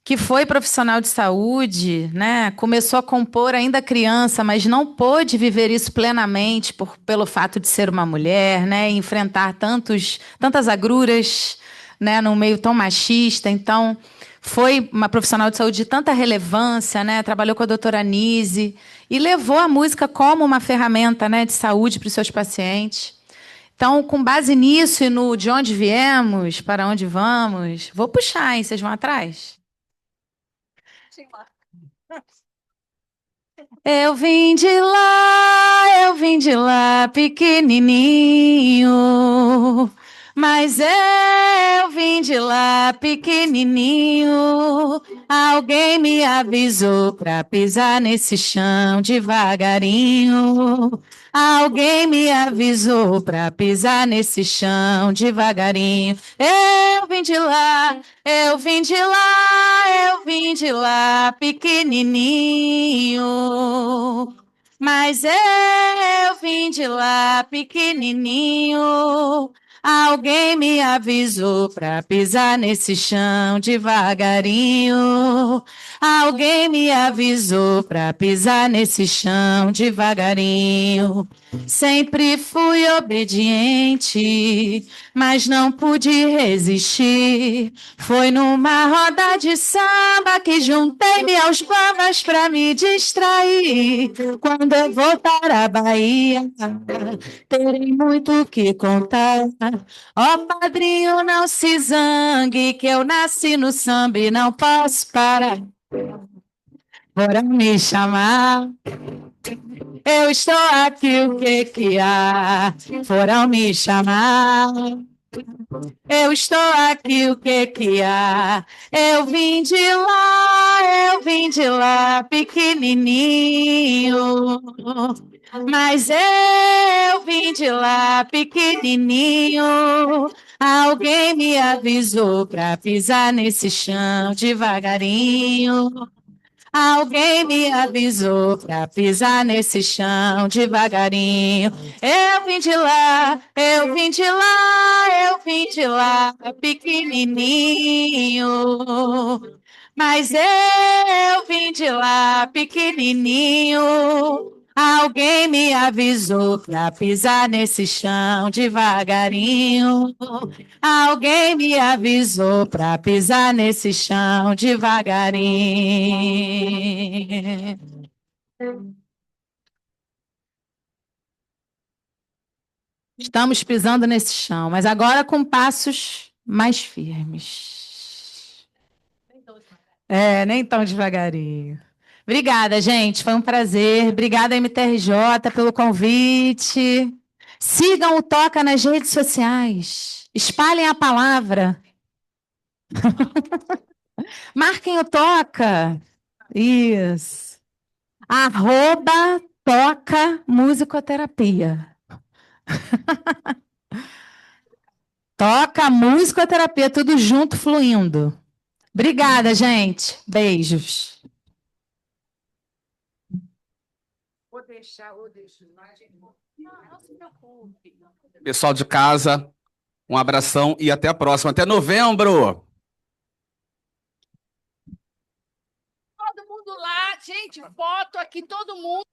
Que foi profissional de saúde, né? Começou a compor ainda criança, mas não pôde viver isso plenamente pelo fato de ser uma mulher, né? E enfrentar tantas agruras, né? Num meio tão machista. Então, foi uma profissional de saúde de tanta relevância, né? Trabalhou com a doutora Anise e levou a música como uma ferramenta, né, de saúde para os seus pacientes. Então, com base nisso e no de onde viemos, para onde vamos, vou puxar, hein? Vocês vão atrás? Eu vim de lá pequenininho, mas eu vim de lá pequenininho. Alguém me avisou pra pisar nesse chão devagarinho. Alguém me avisou pra pisar nesse chão devagarinho. Eu vim de lá, eu vim de lá, eu vim de lá pequenininho. Mas eu vim de lá pequenininho. Alguém me avisou para pisar nesse chão devagarinho. Alguém me avisou para pisar nesse chão devagarinho. Sempre fui obediente, mas não pude resistir. Foi numa roda de samba que juntei-me aos bambas para me distrair. Quando eu voltar à Bahia, terei muito o que contar. Ó padrinho, não se zangue, que eu nasci no samba e não posso parar. Foram me chamar, eu estou aqui, o que que há? Foram me chamar, eu estou aqui, o que que há? Eu vim de lá, pequenininho. Mas eu vim de lá, pequenininho. Alguém me avisou para pisar nesse chão devagarinho. Alguém me avisou para pisar nesse chão devagarinho. Eu vim de lá, eu vim de lá, eu vim de lá, pequenininho. Mas eu vim de lá, pequenininho. Alguém me avisou para pisar nesse chão devagarinho. Alguém me avisou para pisar nesse chão devagarinho. Estamos pisando nesse chão, mas agora com passos mais firmes. Nem tão devagarinho. Obrigada, gente. Foi um prazer. Obrigada, MTRJ, pelo convite. Sigam o Toca nas redes sociais. Espalhem a palavra. Marquem o Toca. Isso. @Toca Musicoterapia. Toca Musicoterapia, tudo junto, fluindo. Obrigada, gente. Beijos. Não se preocupe. Pessoal de casa, um abração e até a próxima. Até novembro! Todo mundo lá, gente, foto aqui, todo mundo.